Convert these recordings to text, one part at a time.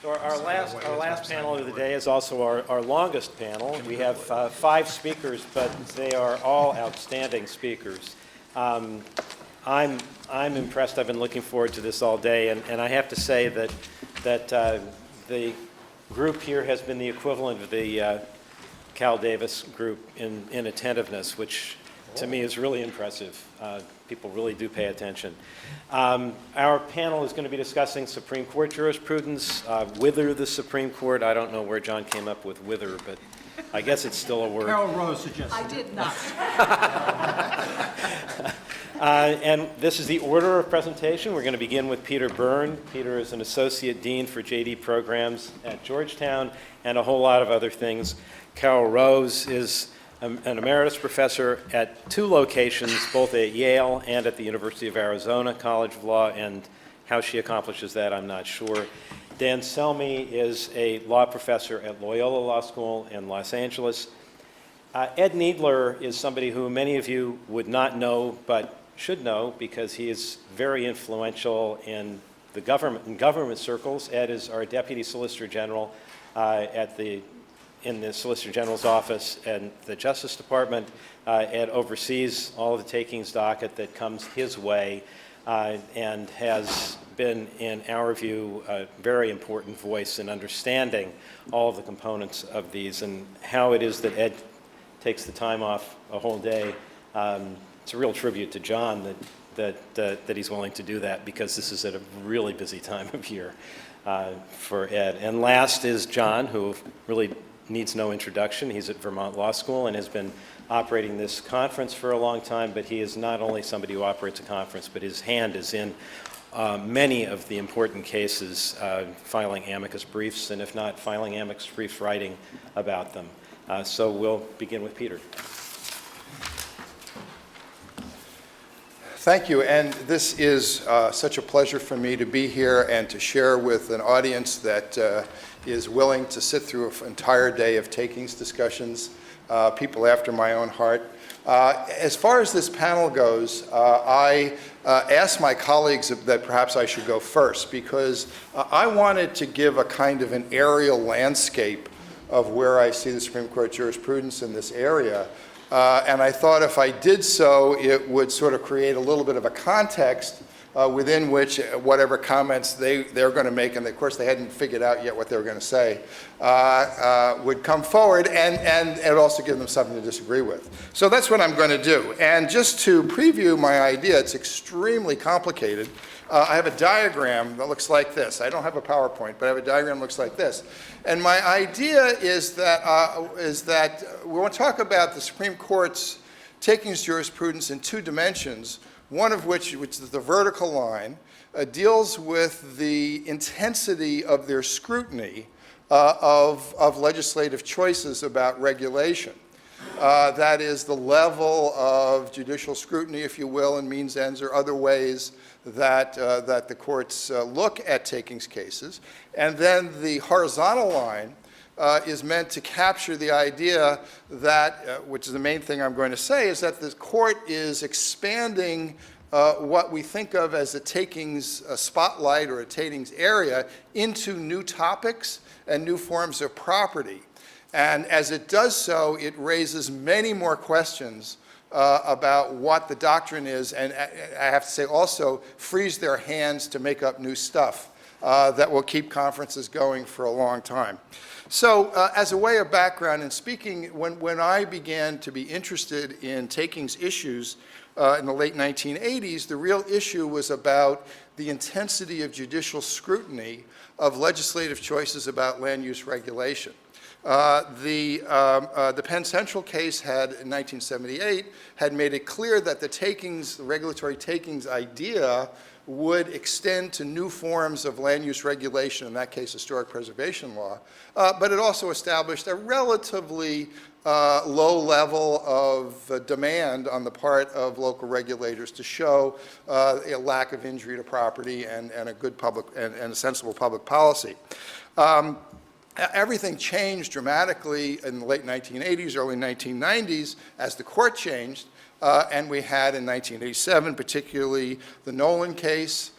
So our last panel of the day is also our longest panel. We have 5 speakers, but they are all outstanding speakers. I'm impressed. I've been looking forward to this all day, and I have to say that the group here has been the equivalent of the Cal Davis group in attentiveness, which to me is really impressive. People really do pay attention. Our panel is going to be discussing Supreme Court jurisprudence, Whither the Supreme Court. I don't know where John came up with whither, but I guess it's still a word. Carol Rose suggested. I did not. And this is the order of presentation. We're going to begin with Peter Byrne. Peter is an Associate Dean for JD Programs at Georgetown and a whole lot of other things. Carol Rose is an emeritus professor at 2 locations, both at Yale and at the University of Arizona College of Law, and how she accomplishes that, I'm not sure. Dan Selmy is a law professor at Loyola Law School in Los Angeles. Ed Needler is somebody who many of you would not know, but should know, because he is very influential in the government circles. Ed is our Deputy Solicitor General in the Solicitor General's office and the Justice Department. Ed oversees all of the takings docket that comes his way and has been, in our view, a very important voice in understanding all of the components of these and how it is that Ed takes the time off a whole day. It's a real tribute to John that he's willing to do that, because this is at a really busy time of year for Ed. And last is John, who really needs no introduction. He's at Vermont Law School and has been operating this conference for a long time, but he is not only somebody who operates a conference, but his hand is in many of the important cases, filing amicus briefs, and if not filing amicus briefs, writing about them. So we'll begin with Peter. Thank you, and this is such a pleasure for me to be here and to share with an audience that is willing to sit through an entire day of takings discussions, people after my own heart. As far as this panel goes, I asked my colleagues that perhaps I should go first, because I wanted to give a kind of an aerial landscape of where I see the Supreme Court jurisprudence in this area. And I thought if I did so, it would sort of create a little bit of a context within which whatever comments they're going to make, and of course they hadn't figured out yet what they were going to say, would come forward, and also give them something to disagree with. So that's what I'm going to do. And just to preview my idea, it's extremely complicated. I have a diagram that looks like this. I don't have a PowerPoint, but I have a diagram that looks like this. And my idea is that we want to talk about the Supreme Court's takings jurisprudence in 2 dimensions, one of which is the vertical line, deals with the intensity of their scrutiny of legislative choices about regulation. That is the level of judicial scrutiny, if you will, and means, ends, or other ways that the courts look at takings cases. And then the horizontal line is meant to capture the idea that, which is the main thing I'm going to say, is that the court is expanding what we think of as a takings spotlight or a takings area into new topics and new forms of property. And as it does so, it raises many more questions about what the doctrine is, and I have to say also frees their hands to make up new stuff that will keep conferences going for a long time. So as a way of background, and speaking, when I began to be interested in takings issues in the late 1980s, the real issue was about the intensity of judicial scrutiny of legislative choices about land use regulation. The Penn Central case had, in 1978, had made it clear that the regulatory takings idea would extend to new forms of land use regulation, in that case historic preservation law, but it also established a relatively low level of demand on the part of local regulators to show a lack of injury to property and a good public and a sensible public policy. Everything changed dramatically in the late 1980s, early 1990s as the court changed, and we had in 1987 particularly the Nolan case,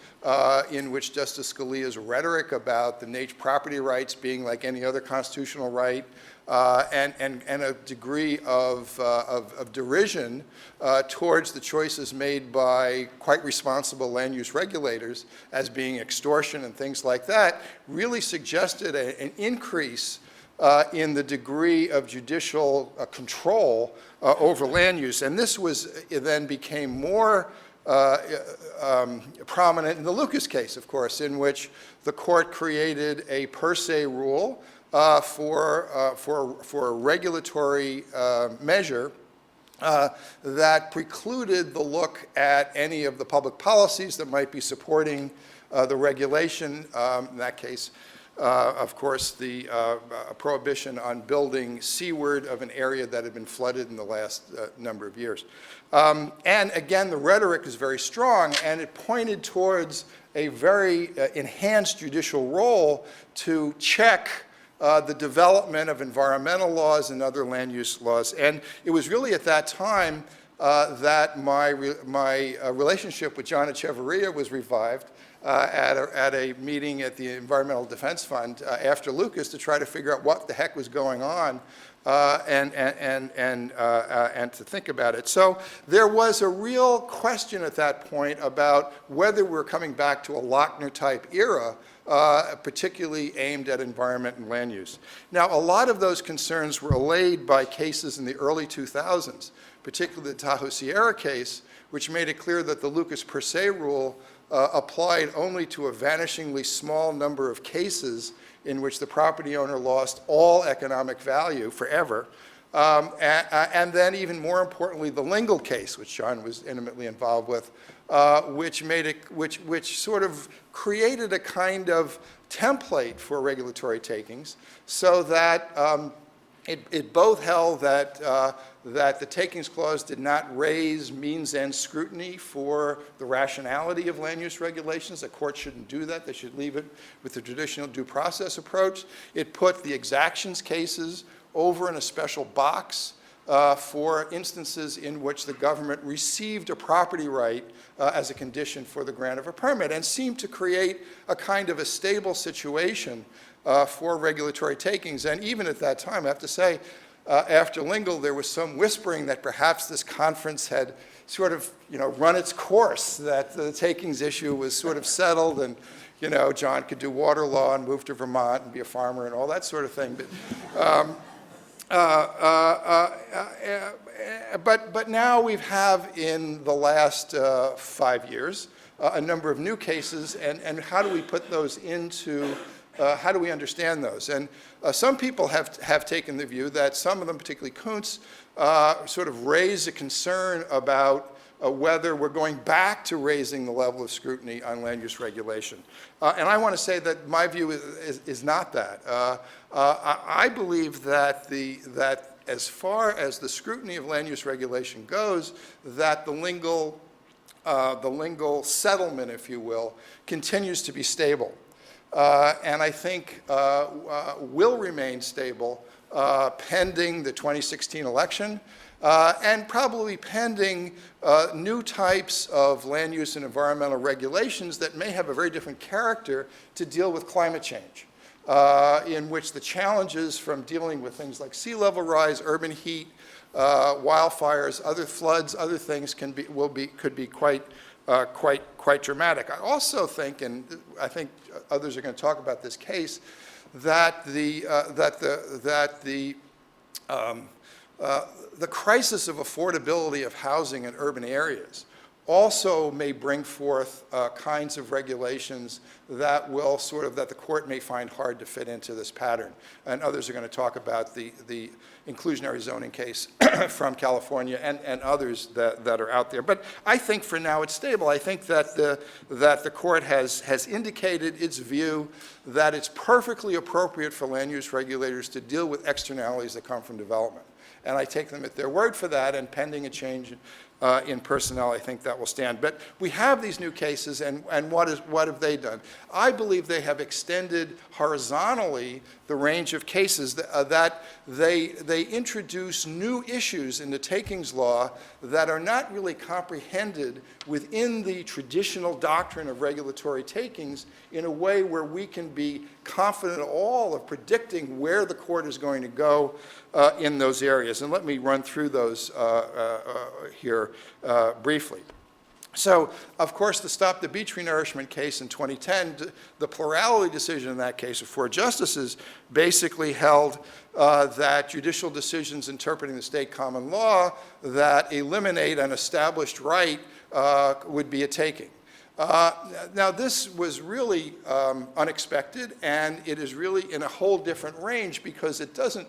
in which Justice Scalia's rhetoric about the property rights being like any other constitutional right, and a degree of derision towards the choices made by quite responsible land use regulators as being extortion and things like that, really suggested an increase in the degree of judicial control over land use. And this then became more prominent in the Lucas case, of course, in which the court created a per se rule for a regulatory measure that precluded the look at any of the public policies that might be supporting the regulation. In that case, of course, the prohibition on building seaward of an area that had been flooded in the last number of years. And again, the rhetoric is very strong, and it pointed towards a very enhanced judicial role to check the development of environmental laws and other land use laws. And it was really at that time that my relationship with John Echevarria was revived at a meeting at the Environmental Defense Fund after Lucas to try to figure out what the heck was going on and to think about it. So there was a real question at that point about whether we're coming back to a Lochner-type era, particularly aimed at environment and land use. Now, a lot of those concerns were allayed by cases in the early 2000s, particularly the Tahoe Sierra case, which made it clear that the Lucas per se rule applied only to a vanishingly small number of cases in which the property owner lost all economic value forever. And then even more importantly, the Lingle case, which John was intimately involved with, which sort of created a kind of template for regulatory takings, so that it both held that the Takings Clause did not raise means-end scrutiny for the rationality of land use regulations. The court shouldn't do that. They should leave it with the traditional due process approach. It put the exactions cases over in a special box for instances in which the government received a property right as a condition for the grant of a permit, and seemed to create a kind of a stable situation for regulatory takings. And even at that time, I have to say, after Lingle, there was some whispering that perhaps this conference had sort of, run its course, that the takings issue was sort of settled, and, John could do water law and move to Vermont and be a farmer and all that sort of thing. But now we have, in the last 5 years, a number of new cases, and how do we put those into how do we understand those? And some people have taken the view that some of them, particularly Kuntz, sort of raise a concern about whether we're going back to raising the level of scrutiny on land use regulation. And I want to say that my view is not that. I believe that as far as the scrutiny of land use regulation goes, that the Lingle settlement, if you will, continues to be stable. And I think will remain stable pending the 2016 election, and probably pending new types of land use and environmental regulations that may have a very different character to deal with climate change, in which the challenges from dealing with things like sea level rise, urban heat, wildfires, other floods, other things could be quite dramatic. I also think, and I think others are going to talk about this case, that the crisis of affordability of housing in urban areas also may bring forth kinds of regulations that will that the court may find hard to fit into this pattern. And others are going to talk about the inclusionary zoning case from California and others that are out there. But I think for now it's stable. I think that the court has indicated its view that it's perfectly appropriate for land use regulators to deal with externalities that come from development. And I take them at their word for that, and pending a change in personnel, I think that will stand. But we have these new cases, and what have they done? I believe they have extended horizontally the range of cases that they introduce new issues in the takings law that are not really comprehended within the traditional doctrine of regulatory takings in a way where we can be confident all of predicting where the court is going to go in those areas. And let me run through those here briefly. So, of course, the Stop the Beach Renourishment case in 2010, the plurality decision in that case of 4 justices basically held that judicial decisions interpreting the state common law that eliminate an established right would be a taking. Now, this was really unexpected, and it is really in a whole different range because it doesn't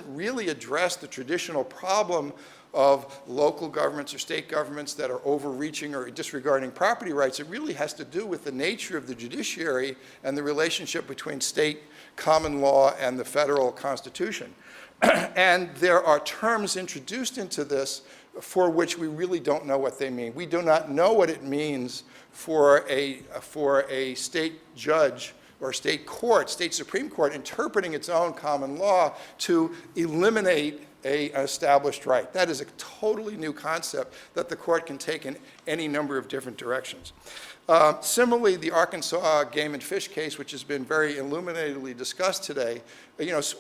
really address the traditional problem of local governments or state governments that are overreaching or disregarding property rights. It really has to do with the nature of the judiciary and the relationship between state common law and the federal constitution. And there are terms introduced into this for which we really don't know what they mean. We do not know what it means for a state judge or state court, state Supreme Court, interpreting its own common law to eliminate an established right. That is a totally new concept that the court can take in any number of different directions. Similarly, the Arkansas Game and Fish case, which has been very illuminatingly discussed today,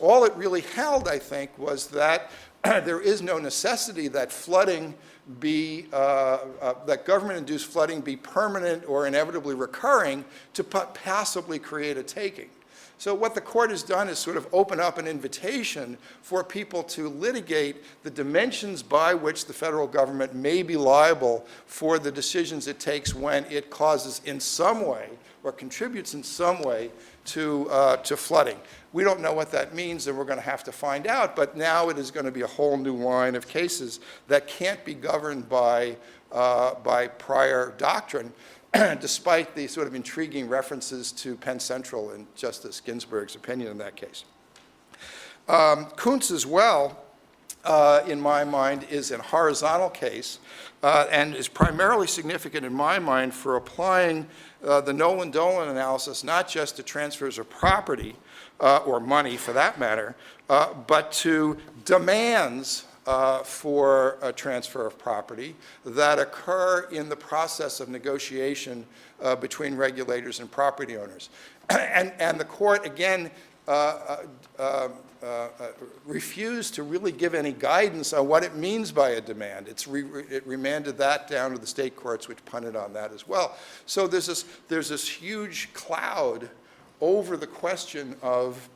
all it really held, I think, was that there is no necessity that flooding be, that government-induced flooding be permanent or inevitably recurring to passively create a taking. So what the court has done is sort of open up an invitation for people to litigate the dimensions by which the federal government may be liable for the decisions it takes when it causes in some way or contributes in some way to flooding. We don't know what that means, and we're going to have to find out, but now it is going to be a whole new line of cases that can't be governed by prior doctrine, despite the sort of intriguing references to Penn Central and Justice Ginsburg's opinion in that case. Kuntz as well, in my mind, is a horizontal case and is primarily significant in my mind for applying the Nolan-Dolan analysis not just to transfers of property or money for that matter, but to demands for a transfer of property that occur in the process of negotiation between regulators and property owners. And the court, again, refused to really give any guidance on what it means by a demand. It remanded that down to the state courts, which punted on that as well. So there's this huge cloud over the question of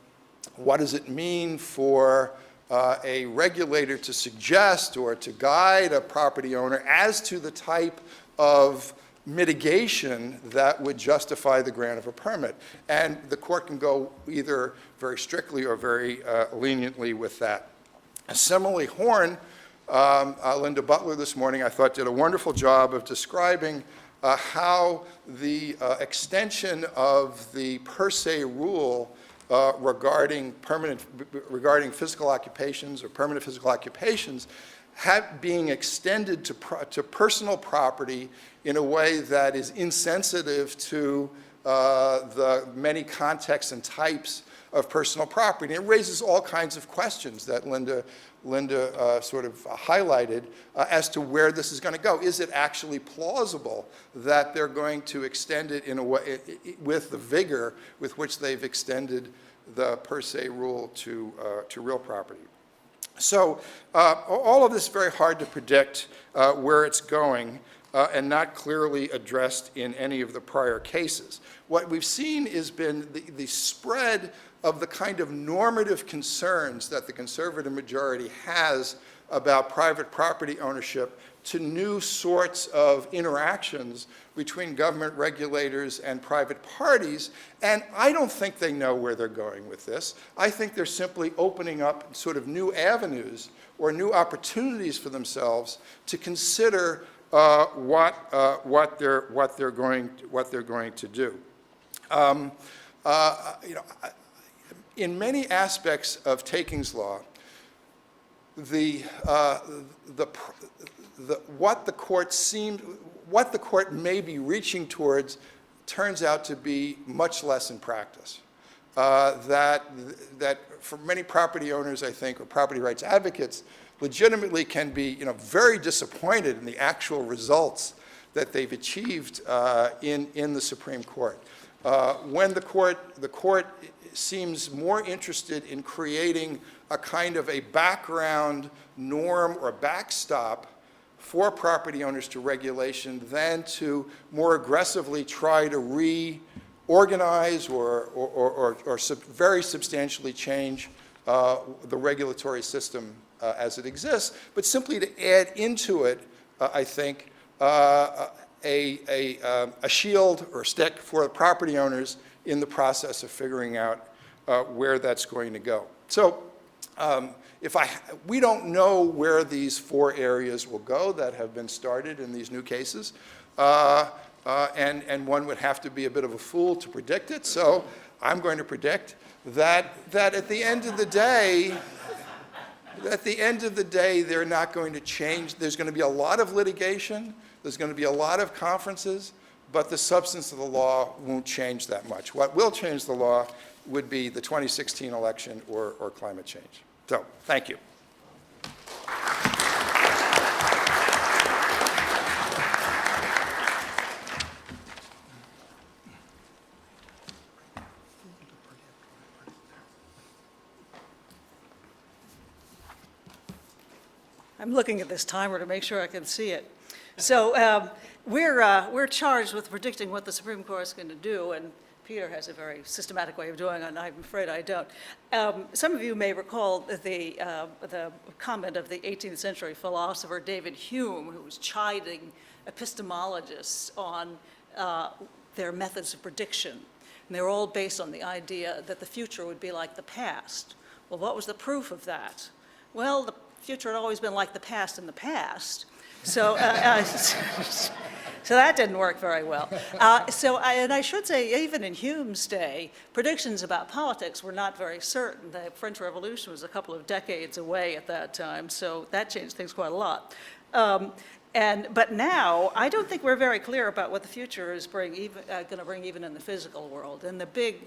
what does it mean for a regulator to suggest or to guide a property owner as to the type of mitigation that would justify the grant of a permit. And the court can go either very strictly or very leniently with that. Similarly, Horn, Linda Butler this morning, I thought did a wonderful job of describing how the extension of the per se rule regarding physical occupations or permanent physical occupations being extended to personal property in a way that is insensitive to the many contexts and types of personal property. And it raises all kinds of questions that Linda sort of highlighted as to where this is going to go. Is it actually plausible that they're going to extend it in a way with the vigor with which they've extended the per se rule to real property? So all of this is very hard to predict where it's going and not clearly addressed in any of the prior cases. What we've seen has been the spread of the kind of normative concerns that the conservative majority has about private property ownership to new sorts of interactions between government regulators and private parties, and I don't think they know where they're going with this. I think they're simply opening up sort of new avenues or new opportunities for themselves to consider what they're going to do. In many aspects of takings law, what the court may be reaching towards turns out to be much less in practice. That for many property owners, I think, or property rights advocates, legitimately can be, very disappointed in the actual results that they've achieved in the Supreme Court. When the court seems more interested in creating a kind of a background norm or backstop for property owners to regulation than to more aggressively try to reorganize or very substantially change the regulatory system as it exists, but simply to add into it, I think, a shield or stick for the property owners in the process of figuring out where that's going to go. So we don't know where these 4 areas will go that have been started in these new cases, and one would have to be a bit of a fool to predict it. So I'm going to predict that at the end of the day, they're not going to change. There's going to be a lot of litigation. There's going to be a lot of conferences, but the substance of the law won't change that much. What will change the law would be the 2016 election or climate change. So, thank you. I'm looking at this timer to make sure I can see it. So we're charged with predicting what the Supreme Court is going to do, and Peter has a very systematic way of doing it, and I'm afraid I don't. Some of you may recall the comment of the 18th century philosopher David Hume, who was chiding epistemologists on their methods of prediction. And they were all based on the idea that the future would be like the past. Well, what was the proof of that? Well, the future had always been like the past in the past. So, so that didn't work very well. And I should say, even in Hume's day, predictions about politics were not very certain. The French Revolution was a couple of decades away at that time, so that changed things quite a lot. But now, I don't think we're very clear about what the future is going to bring even in the physical world. And the big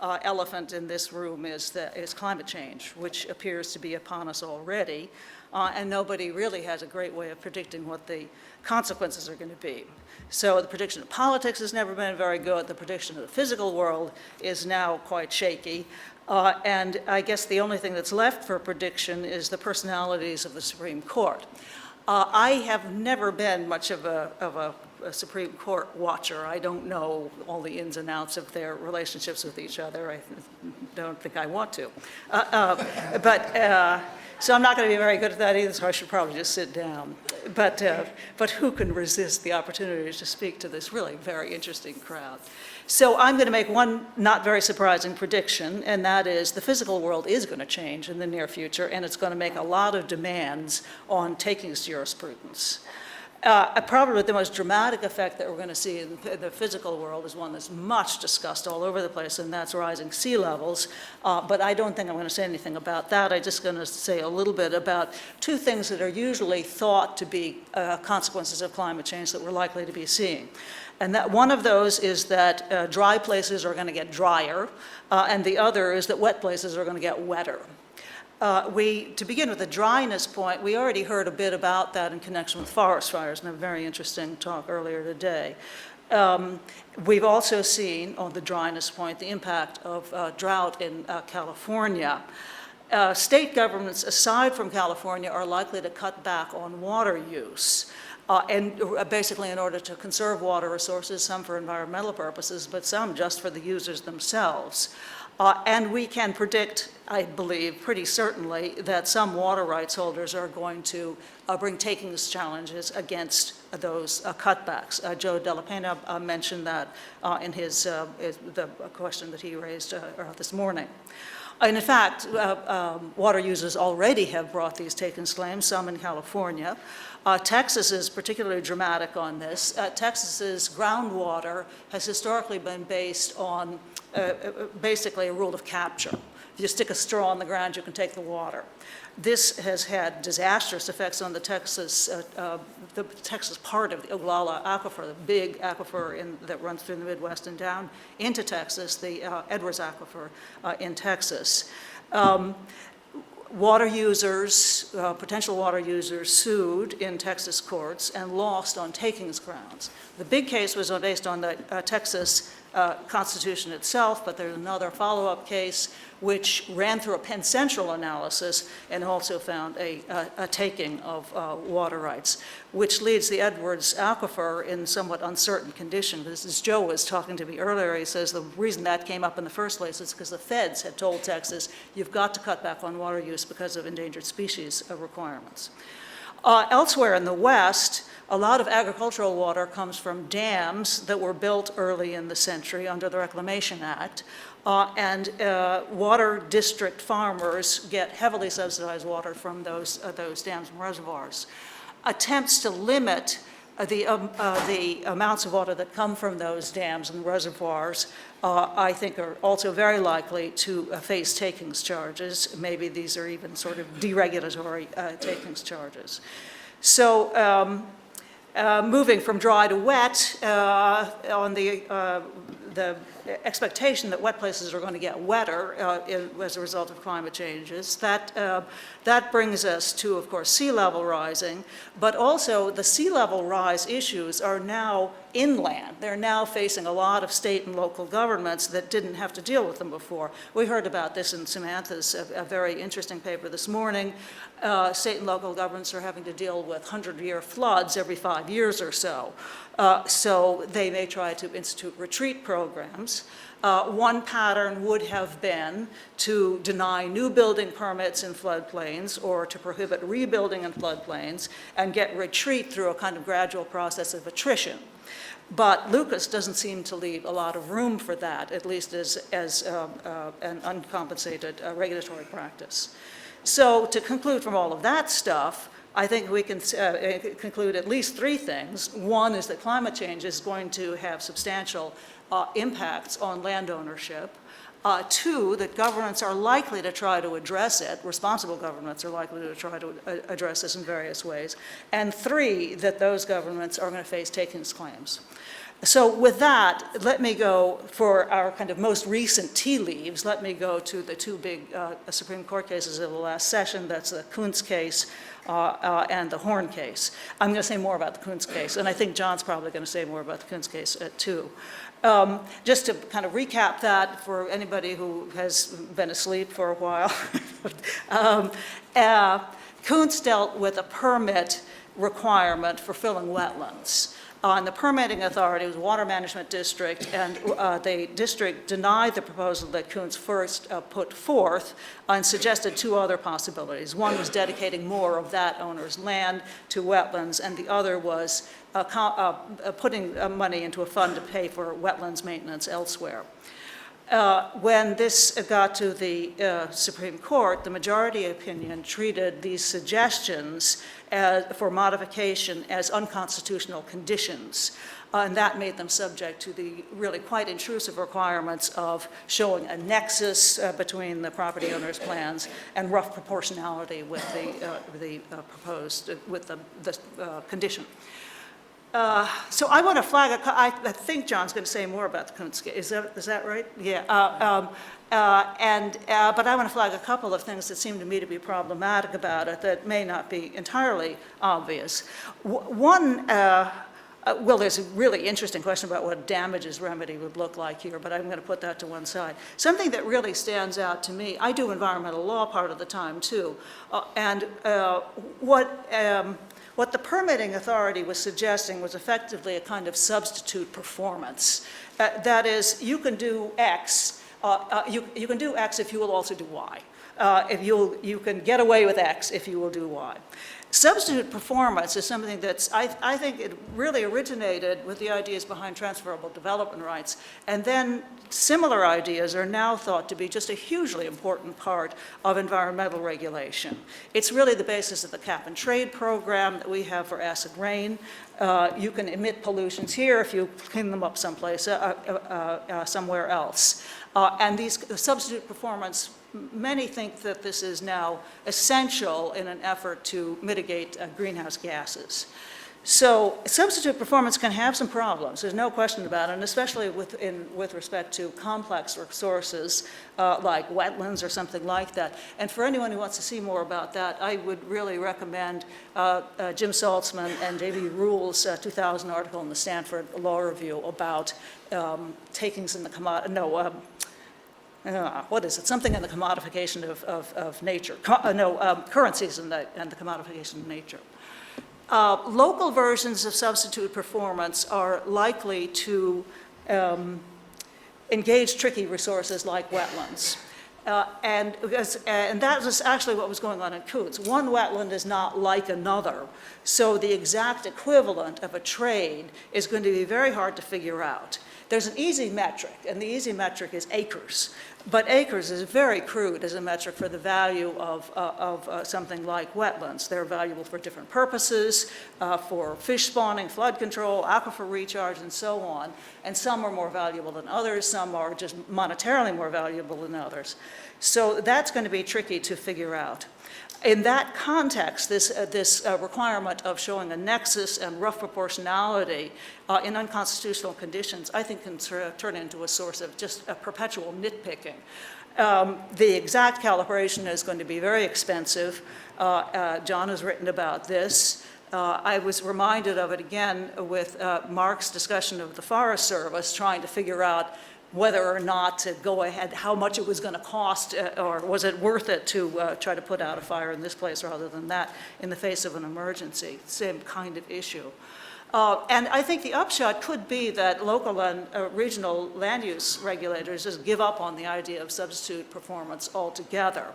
elephant in this room is climate change, which appears to be upon us already. And nobody really has a great way of predicting what the consequences are going to be. So the prediction of politics has never been very good. The prediction of the physical world is now quite shaky. And I guess the only thing that's left for prediction is the personalities of the Supreme Court. I have never been much of a Supreme Court watcher. I don't know all the ins and outs of their relationships with each other. I don't think I want to. So I'm not going to be very good at that either, so I should probably just sit down. But who can resist the opportunity to speak to this really very interesting crowd? So I'm going to make one not very surprising prediction, and that is the physical world is going to change in the near future, and it's going to make a lot of demands on takings jurisprudence. Probably the most dramatic effect that we're going to see in the physical world is one that's much discussed all over the place, and that's rising sea levels. But I don't think I'm going to say anything about that. I'm just going to say a little bit about 2 things that are usually thought to be consequences of climate change that we're likely to be seeing. And that one of those is that dry places are going to get drier, and the other is that wet places are going to get wetter. To begin with the dryness point, we already heard a bit about that in connection with forest fires in a very interesting talk earlier today. We've also seen, on the dryness point, the impact of drought in California. State governments, aside from California, are likely to cut back on water use. And basically in order to conserve water resources, some for environmental purposes, but some just for the users themselves. And we can predict, I believe, pretty certainly that some water rights holders are going to bring takings challenges against those cutbacks. Joe Della Pena mentioned that in the question that he raised this morning. And in fact, water users already have brought these takings claims, some in California. Texas is particularly dramatic on this. Texas's groundwater has historically been based on basically a rule of capture. If you stick a straw in the ground, you can take the water. This has had disastrous effects on the Texas part of the Oglala Aquifer, the big aquifer that runs through the Midwest and down into Texas, the Edwards Aquifer in Texas. Water users, potential water users, sued in Texas courts and lost on takings grounds. The big case was based on the Texas Constitution itself, but there's another follow-up case which ran through a Penn Central analysis and also found a taking of water rights, which leaves the Edwards Aquifer in somewhat uncertain condition. This is Joe was talking to me earlier. He says the reason that came up in the first place is because the feds had told Texas, you've got to cut back on water use because of endangered species requirements. Elsewhere in the West, a lot of agricultural water comes from dams that were built early in the century under the Reclamation Act, and water district farmers get heavily subsidized water from those dams and reservoirs. Attempts to limit the amounts of water that come from those dams and reservoirs, I think, are also very likely to face takings charges. Maybe these are even sort of deregulatory takings charges. So moving from dry to wet, on the expectation that wet places are going to get wetter as a result of climate changes, that brings us to, of course, sea level rising, but also the sea level rise issues are now inland. They're now facing a lot of state and local governments that didn't have to deal with them before. We heard about this in Samantha's a very interesting paper this morning. State and local governments are having to deal with 100-year floods every 5 years or so. So they may try to institute retreat programs. One pattern would have been to deny new building permits in floodplains or to prohibit rebuilding in floodplains and get retreat through a kind of gradual process of attrition. But Lucas doesn't seem to leave a lot of room for that, at least as an uncompensated regulatory practice. So to conclude from all of that stuff, I think we can conclude at least three things. One is that climate change is going to have substantial impacts on land ownership. Two, that governments are likely to try to address it. Responsible governments are likely to try to address this in various ways. And three, that those governments are going to face takings claims. So with that, let me go, for our kind of most recent tea leaves, let me go to the two big Supreme Court cases of the last session. That's the Kuntz case and the Horn case. I'm going to say more about the Kuntz case, and I think John's probably going to say more about the Kuntz case too. Just to kind of recap that for anybody who has been asleep for a while, Kuntz dealt with a permit requirement for filling wetlands. And the permitting authority was Water Management District, and the district denied the proposal that Kuntz first put forth and suggested two other possibilities. One was dedicating more of that owner's land to wetlands, and the other was putting money into a fund to pay for wetlands maintenance elsewhere. When this got to the Supreme Court, the majority opinion treated these suggestions for modification as unconstitutional conditions, and that made them subject to the really quite intrusive requirements of showing a nexus between the property owner's plans and rough proportionality with the proposed, with the condition. So I want to flag, I think John's going to say more about the Kuntz case. Is that right? Yeah. But I want to flag a couple of things that seem to me to be problematic about it that may not be entirely obvious. One, well, there's a really interesting question about what damages remedy would look like here, but I'm going to put that to one side. Something that really stands out to me, I do environmental law part of the time too, and what the permitting authority was suggesting was effectively a kind of substitute performance. That is, you can do X, you can do X if you will also do Y. You can get away with X if you will do Y. Substitute performance is something that's, I think it really originated with the ideas behind transferable development rights, and then similar ideas are now thought to be just a hugely important part of environmental regulation. It's really the basis of the cap and trade program that we have for acid rain, you can emit pollutions here if you clean them up someplace, somewhere else. And these substitute performance, many think that this is now essential in an effort to mitigate greenhouse gases. So substitute performance can have some problems, there's no question about it, and especially with respect to complex resources like wetlands or something like that. And for anyone who wants to see more about that, I would really recommend Jim Saltzman and J.B. Rule's 2000 article in the Stanford Law Review about takings in the what is it? Something in the commodification of nature. Currencies and the commodification of nature. Local versions of substitute performance are likely to engage tricky resources like wetlands. And that was actually what was going on in Coots. One wetland is not like another, so the exact equivalent of a trade is going to be very hard to figure out. There's an easy metric, and the easy metric is acres. But acres is very crude as a metric for the value of something like wetlands. They're valuable for different purposes, for fish spawning, flood control, aquifer recharge, and so on. And some are more valuable than others. Some are just monetarily more valuable than others. So that's going to be tricky to figure out. In that context, this requirement of showing a nexus and rough proportionality in unconstitutional conditions, I think can turn into a source of just a perpetual nitpicking. The exact calibration is going to be very expensive. John has written about this. I was reminded of it again with Mark's discussion of the Forest Service trying to figure out whether or not to go ahead, how much it was going to cost, or was it worth it to try to put out a fire in this place rather than that in the face of an emergency. Same kind of issue. And I think the upshot could be that local and regional land use regulators just give up on the idea of substitute performance altogether.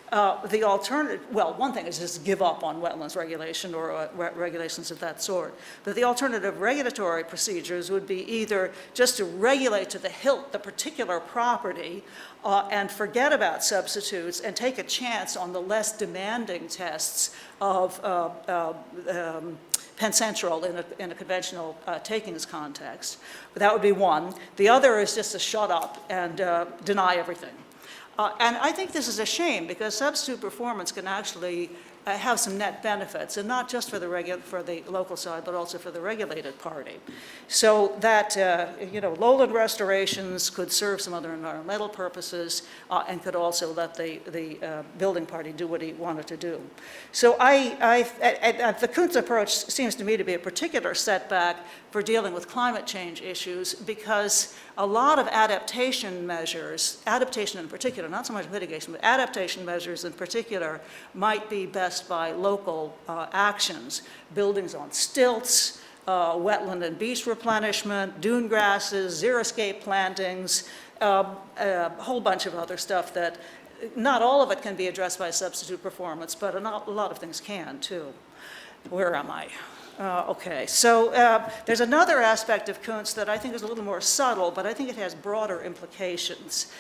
The alternative, well, one thing is just give up on wetlands regulation or regulations of that sort. But the alternative regulatory procedures would be either just to regulate to the hilt the particular property and forget about substitutes and take a chance on the less demanding tests of Penn Central in a conventional takings context. But that would be one. The other is just to shut up and deny everything. And I think this is a shame because substitute performance can actually have some net benefits, and not just for the local side, but also for the regulated party. So that, lowland restorations could serve some other environmental purposes and could also let the building party do what he wanted to do. So the Kuntz approach seems to me to be a particular setback for dealing with climate change issues because a lot of adaptation measures, adaptation in particular, not so much mitigation, but adaptation measures in particular might be best by local actions. Buildings on stilts, wetland and beach replenishment, dune grasses, xeriscape plantings, a whole bunch of other stuff that not all of it can be addressed by substitute performance, but a lot of things can too. Where am I? Okay, so there's another aspect of Kuntz that I think is a little more subtle, but I think it has broader implications.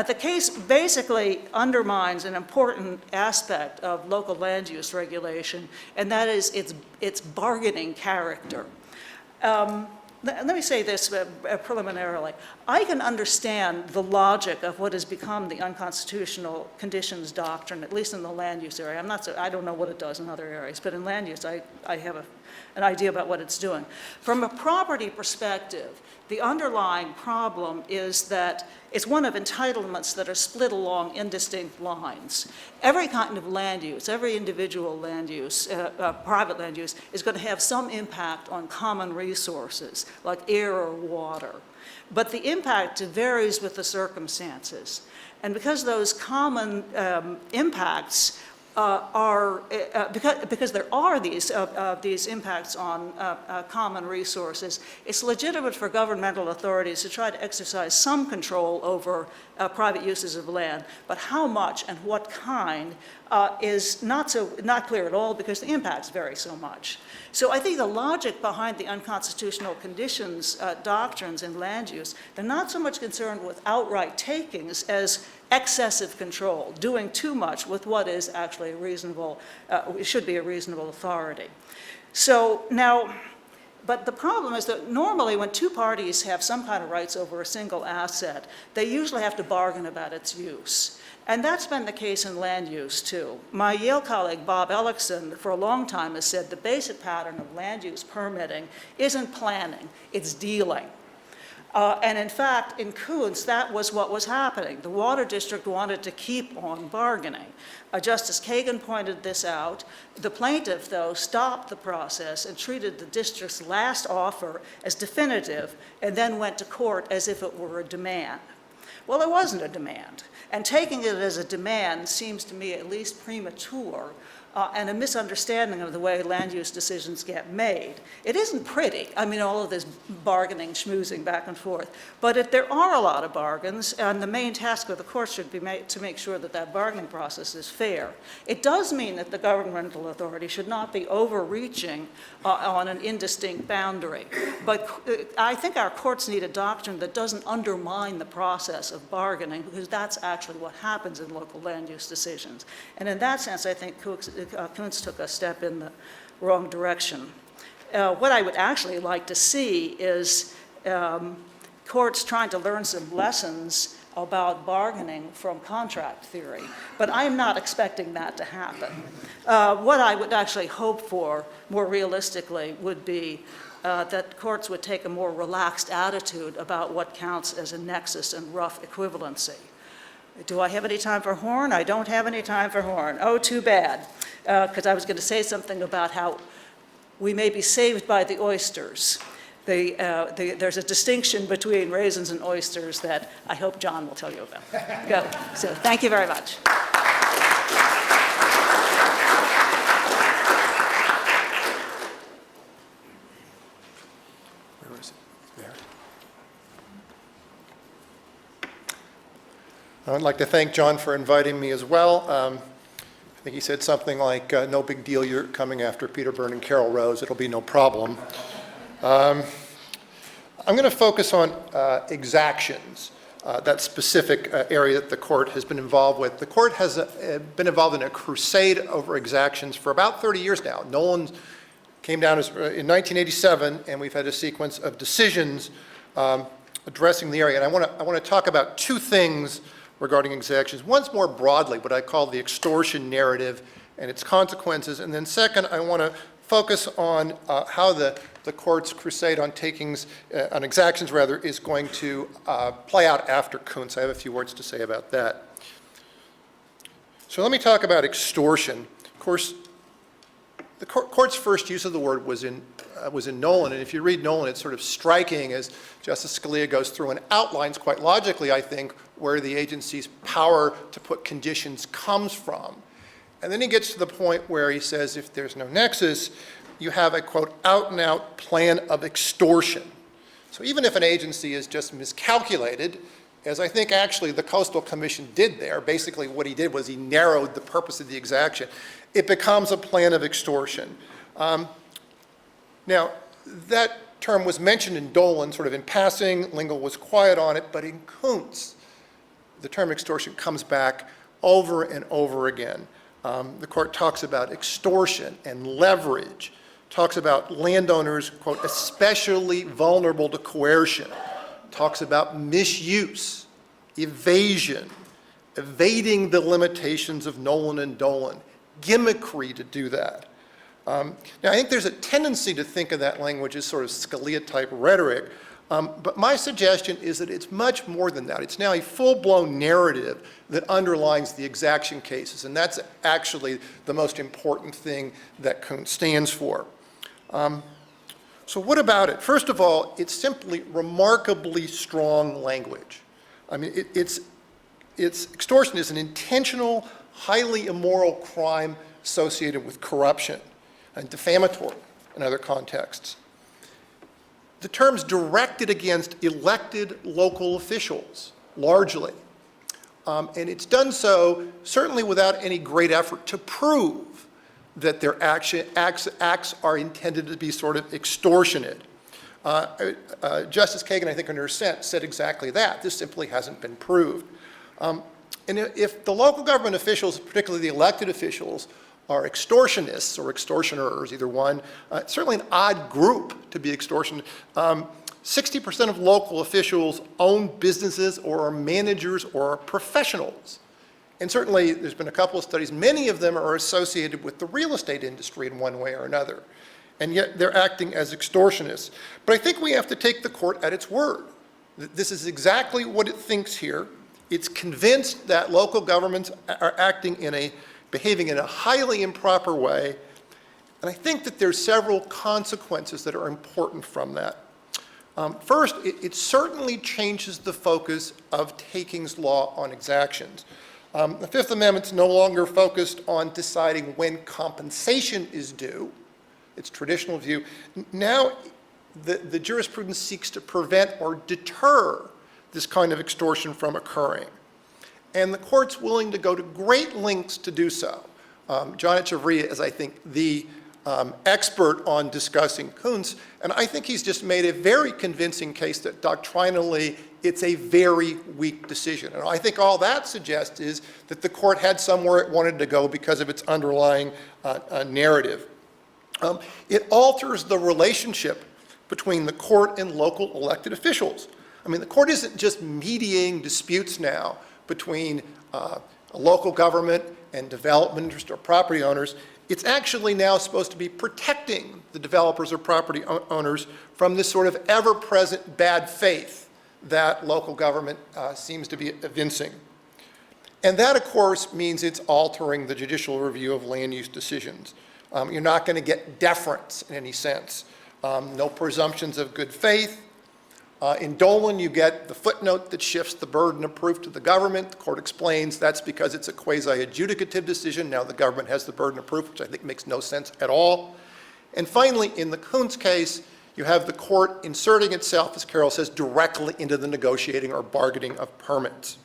The case basically undermines an important aspect of local land use regulation, and that is its bargaining character. Let me say this preliminarily. I can understand the logic of what has become the unconstitutional conditions doctrine, at least in the land use area. I don't know what it does in other areas, but in land use, I have an idea about what it's doing. From a property perspective, the underlying problem is that it's one of entitlements that are split along indistinct lines. Every kind of land use, every individual land use, private land use, is going to have some impact on common resources, like air or water. But the impact varies with the circumstances. And because those common impacts because there are these impacts on common resources, it's legitimate for governmental authorities to try to exercise some control over private uses of land, but how much and what kind is not clear at all because the impacts vary so much. So I think the logic behind the unconstitutional conditions doctrines in land use, they're not so much concerned with outright takings as excessive control, doing too much with what is actually a reasonable, should be a reasonable authority. So now, But the problem is that normally when two parties have some kind of rights over a single asset, they usually have to bargain about its use. And that's been the case in land use, too. My Yale colleague, Bob Ellickson, for a long time has said the basic pattern of land use permitting isn't planning, it's dealing. And in fact, in Koontz, that was what was happening. The Water District wanted to keep on bargaining. Justice Kagan pointed this out. The plaintiff, though, stopped the process and treated the district's last offer as definitive and then went to court as if it were a demand. Well, it wasn't a demand. And taking it as a demand seems to me at least premature and a misunderstanding of the way land use decisions get made. It isn't pretty, I mean, all of this bargaining, schmoozing back and forth, but there are a lot of bargains, and the main task of the court should be to make sure that that bargaining process is fair. It does mean that the governmental authority should not be overreaching on an indistinct boundary, but I think our courts need a doctrine that doesn't undermine the process of bargaining, because that's actually what happens in local land use decisions. And in that sense, I think Koontz took a step in the wrong direction. What I would actually like to see is courts trying to learn some lessons about bargaining from contract theory, but I'm not expecting that to happen. What I would actually hope for, more realistically, would be that courts would take a more relaxed attitude about what counts as a nexus and rough equivalency. Do I have any time for Horn? I don't have any time for Horn. Oh, too bad, because I was going to say something about how we may be saved by the oysters. There's a distinction between raisins and oysters that I hope John will tell you about. Go. So thank you very much. Where is it? There. I'd like to thank John for inviting me as well. I think he said something like, no big deal, you're coming after Peter Byrne and Carol Rose, it'll be no problem. I'm going to focus on exactions, that specific area that the court has been involved with. The court has been involved in a crusade over exactions for about 30 years now. Nolan came down in 1987, and we've had a sequence of decisions addressing the area. And I want to talk about two things regarding exactions. One's more broadly what I call the extortion narrative and its consequences. And then second, I want to focus on how the court's crusade on takings, on exactions rather, is going to play out after Koontz. I have a few words to say about that. So let me talk about extortion. Of course, the court's first use of the word was in Nolan, and if you read Nolan, it's sort of striking as Justice Scalia goes through and outlines quite logically, I think, where the agency's power to put conditions comes from. And then he gets to the point where he says if there's no nexus, you have a, quote, out-and-out plan of extortion. So even if an agency is just miscalculated, as I think actually the Coastal Commission did there, basically what he did was he narrowed the purpose of the exaction, it becomes a plan of extortion. Now, that term was mentioned in Dolan, sort of in passing. Lingle was quiet on it, but in Koontz, the term extortion comes back over and over again. The court talks about extortion and leverage, talks about landowners, quote, especially vulnerable to coercion, talks about misuse, evasion, evading the limitations of Nolan and Dolan, gimmickry to do that. Now, I think there's a tendency to think of that language as sort of Scalia-type rhetoric, but my suggestion is that it's much more than that. It's now a full-blown narrative that underlines the exaction cases, and that's actually the most important thing that Koontz stands for. So what about it? First of all, it's simply remarkably strong language. I mean, extortion is an intentional, highly immoral crime associated with corruption and defamatory in other contexts. The term's directed against elected local officials, largely. And it's done so certainly without any great effort to prove that their acts are intended to be sort of extortionate. Justice Kagan, I think in her dissent, said exactly that. This simply hasn't been proved. And if the local government officials, particularly the elected officials, are extortionists or extortioners, either one. Certainly an odd group to be extortion. 60% of local officials own businesses or are managers or are professionals. And certainly there's been a couple of studies, many of them are associated with the real estate industry in one way or another. And yet they're acting as extortionists. But I think we have to take the court at its word. This is exactly what it thinks here. It's convinced that local governments are behaving in a highly improper way. And I think that there's several consequences that are important from that. First, it certainly changes the focus of takings law on exactions. The Fifth Amendment's no longer focused on deciding when compensation is due, its traditional view. Now, the jurisprudence seeks to prevent or deter this kind of extortion from occurring. And the court's willing to go to great lengths to do so. John Echeverria is, I think, the expert on discussing Kuntz, and I think he's just made a very convincing case that doctrinally it's a very weak decision. And I think all that suggests is that the court had somewhere it wanted to go because of its underlying narrative. It alters the relationship between the court and local elected officials. I mean, the court isn't just mediating disputes now between a local government and development interest or property owners. It's actually now supposed to be protecting the developers or property owners from this sort of ever-present bad faith that local government seems to be evincing. And that, of course, means it's altering the judicial review of land use decisions. You're not going to get deference in any sense. No presumptions of good faith. In Dolan, you get the footnote that shifts the burden of proof to the government. The court explains that's because it's a quasi-adjudicative decision. Now the government has the burden of proof, which I think makes no sense at all. And finally, in the Kuntz case, you have the court inserting itself, as Carol says, directly into the negotiating or bargaining of permits.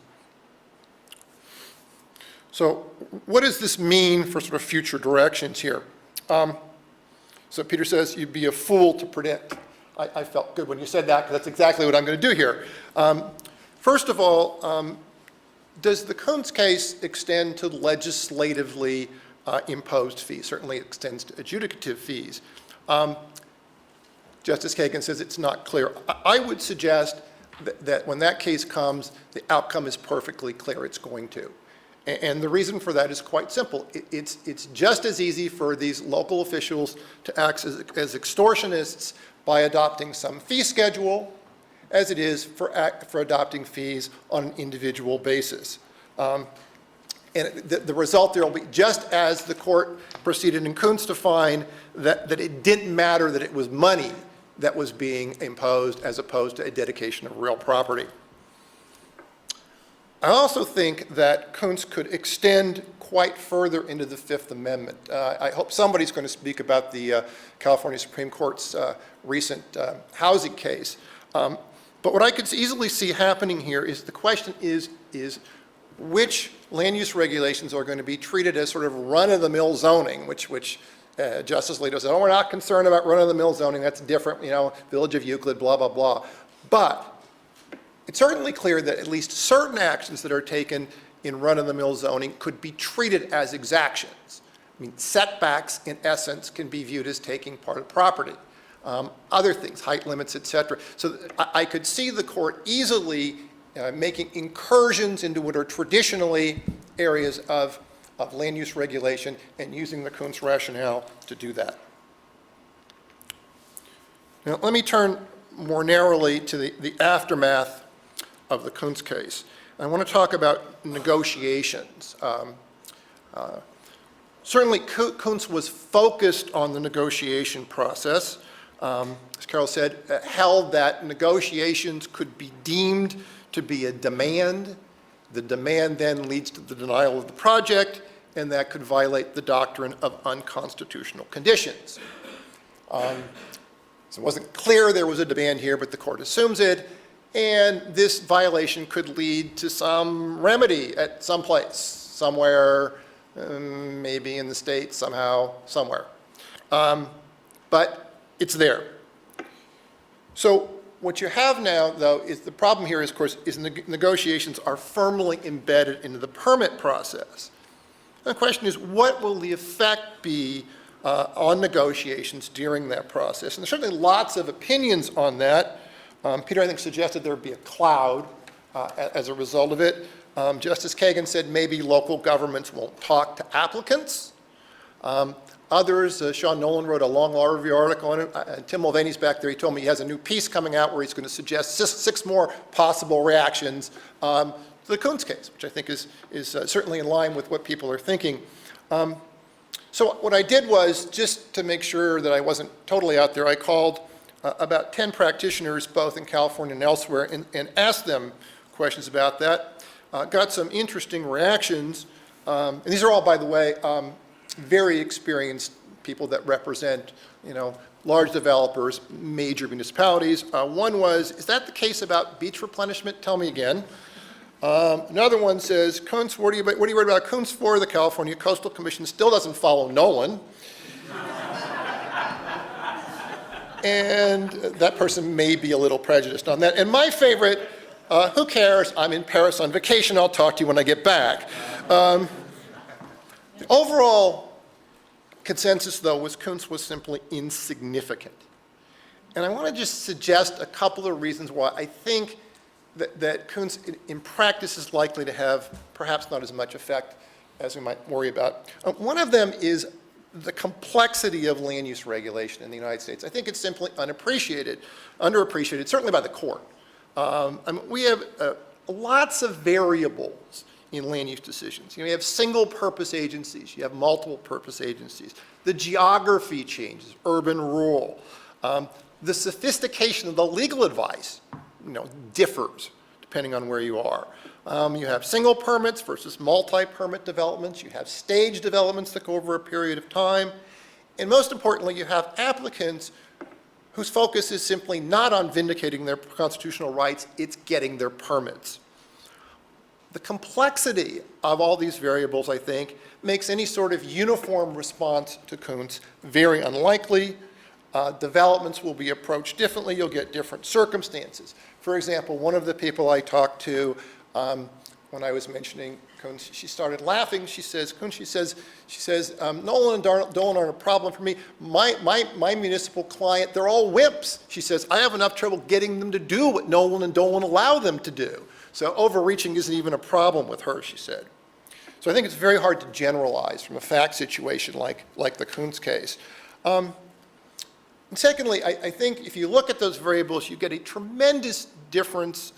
So what does this mean for sort of future directions here? So Peter says you'd be a fool to predict. I felt good when you said that, because that's exactly what I'm going to do here. First of all, does the Kuntz case extend to legislatively imposed fees? Certainly it extends to adjudicative fees. Justice Kagan says it's not clear. I would suggest that when that case comes, the outcome is perfectly clear it's going to. And the reason for that is quite simple. It's just as easy for these local officials to act as extortionists by adopting some fee schedule as it is for adopting fees on an individual basis. And the result there will be, just as the court proceeded in Kuntz to find that it didn't matter that it was money that was being imposed as opposed to a dedication of real property. I also think that Kuntz could extend quite further into the Fifth Amendment. I hope somebody's going to speak about the California Supreme Court's recent housing case. But what I could easily see happening here is the question is which land use regulations are going to be treated as sort of run-of-the-mill zoning, which Justice Alito said, oh, we're not concerned about run-of-the-mill zoning, that's different, Village of Euclid, blah, blah, blah. But it's certainly clear that at least certain actions that are taken in run-of-the-mill zoning could be treated as exactions. I mean, setbacks, in essence, can be viewed as taking part of property. Other things, height limits, et cetera. So I could see the court easily making incursions into what are traditionally areas of land use regulation and using the Kuntz rationale to do that. Now, let me turn more narrowly to the aftermath of the Kuntz case. I want to talk about negotiations. Certainly, Kuntz was focused on the negotiation process. As Carol said, held that negotiations could be deemed to be a demand. The demand then leads to the denial of the project, and that could violate the doctrine of unconstitutional conditions. So it wasn't clear there was a demand here, but the court assumes it. And this violation could lead to some remedy at some place, somewhere, maybe in the state, somehow, somewhere. But it's there. So what you have now, though, is the problem here is, of course, is negotiations are firmly embedded into the permit process. The question is, what will the effect be on negotiations during that process? And there's certainly lots of opinions on that. Peter, I think, suggested there would be a cloud as a result of it. Justice Kagan said maybe local governments won't talk to applicants. Others, Sean Nolan wrote a long law review article on it. Tim Mulvaney's back there. He told me he has a new piece coming out where he's going to suggest six more possible reactions to the Coons case, which I think is certainly in line with what people are thinking. So what I did was, just to make sure that I wasn't totally out there, I called about 10 practitioners, both in California and elsewhere, and asked them questions about that. Got some interesting reactions. And these are all, by the way, very experienced people that represent, large developers, major municipalities. One was, is that the case about beach replenishment? Tell me again. Another one says, Coons, what are you worried about Coons for? The California Coastal Commission still doesn't follow Nolan. And that person may be a little prejudiced on that. And my favorite, who cares? I'm in Paris on vacation. I'll talk to you when I get back. The overall consensus, though, was Coons was simply insignificant. And I want to just suggest a couple of reasons why I think that Coons in practice is likely to have perhaps not as much effect as we might worry about. One of them is the complexity of land use regulation in the United States. I think it's simply underappreciated, certainly by the court. We have lots of variables in land use decisions. You have single-purpose agencies, you have multiple-purpose agencies. The geography changes, urban, rural. The sophistication of the legal advice, differs depending on where you are. You have single permits versus multi-permit developments. You have stage developments that go over a period of time. And most importantly, you have applicants whose focus is simply not on vindicating their constitutional rights, it's getting their permits. The complexity of all these variables, I think, makes any sort of uniform response to Coons very unlikely. Developments will be approached differently. You'll get different circumstances. For example, one of the people I talked to when I was mentioning Coons, she started laughing. She says, Nolan and Dolan aren't a problem for me. My municipal client, they're all wimps. She says, I have enough trouble getting them to do what Nolan and Dolan allow them to do. So overreaching isn't even a problem with her, she said. So I think it's very hard to generalize from a fact situation like the Coons case. And secondly, I think if you look at those variables, you get a tremendous difference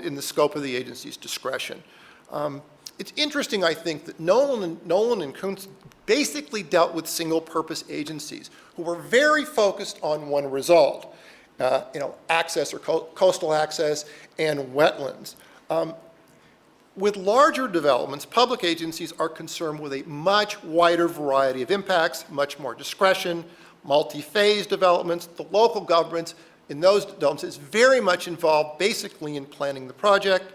in the scope of the agency's discretion. It's interesting, I think, that Nolan and Coons basically dealt with single-purpose agencies who were very focused on one result, access or coastal access and wetlands. With larger developments, public agencies are concerned with a much wider variety of impacts, much more discretion, multi-phase developments. The local governments in those developments is very much involved basically in planning the project,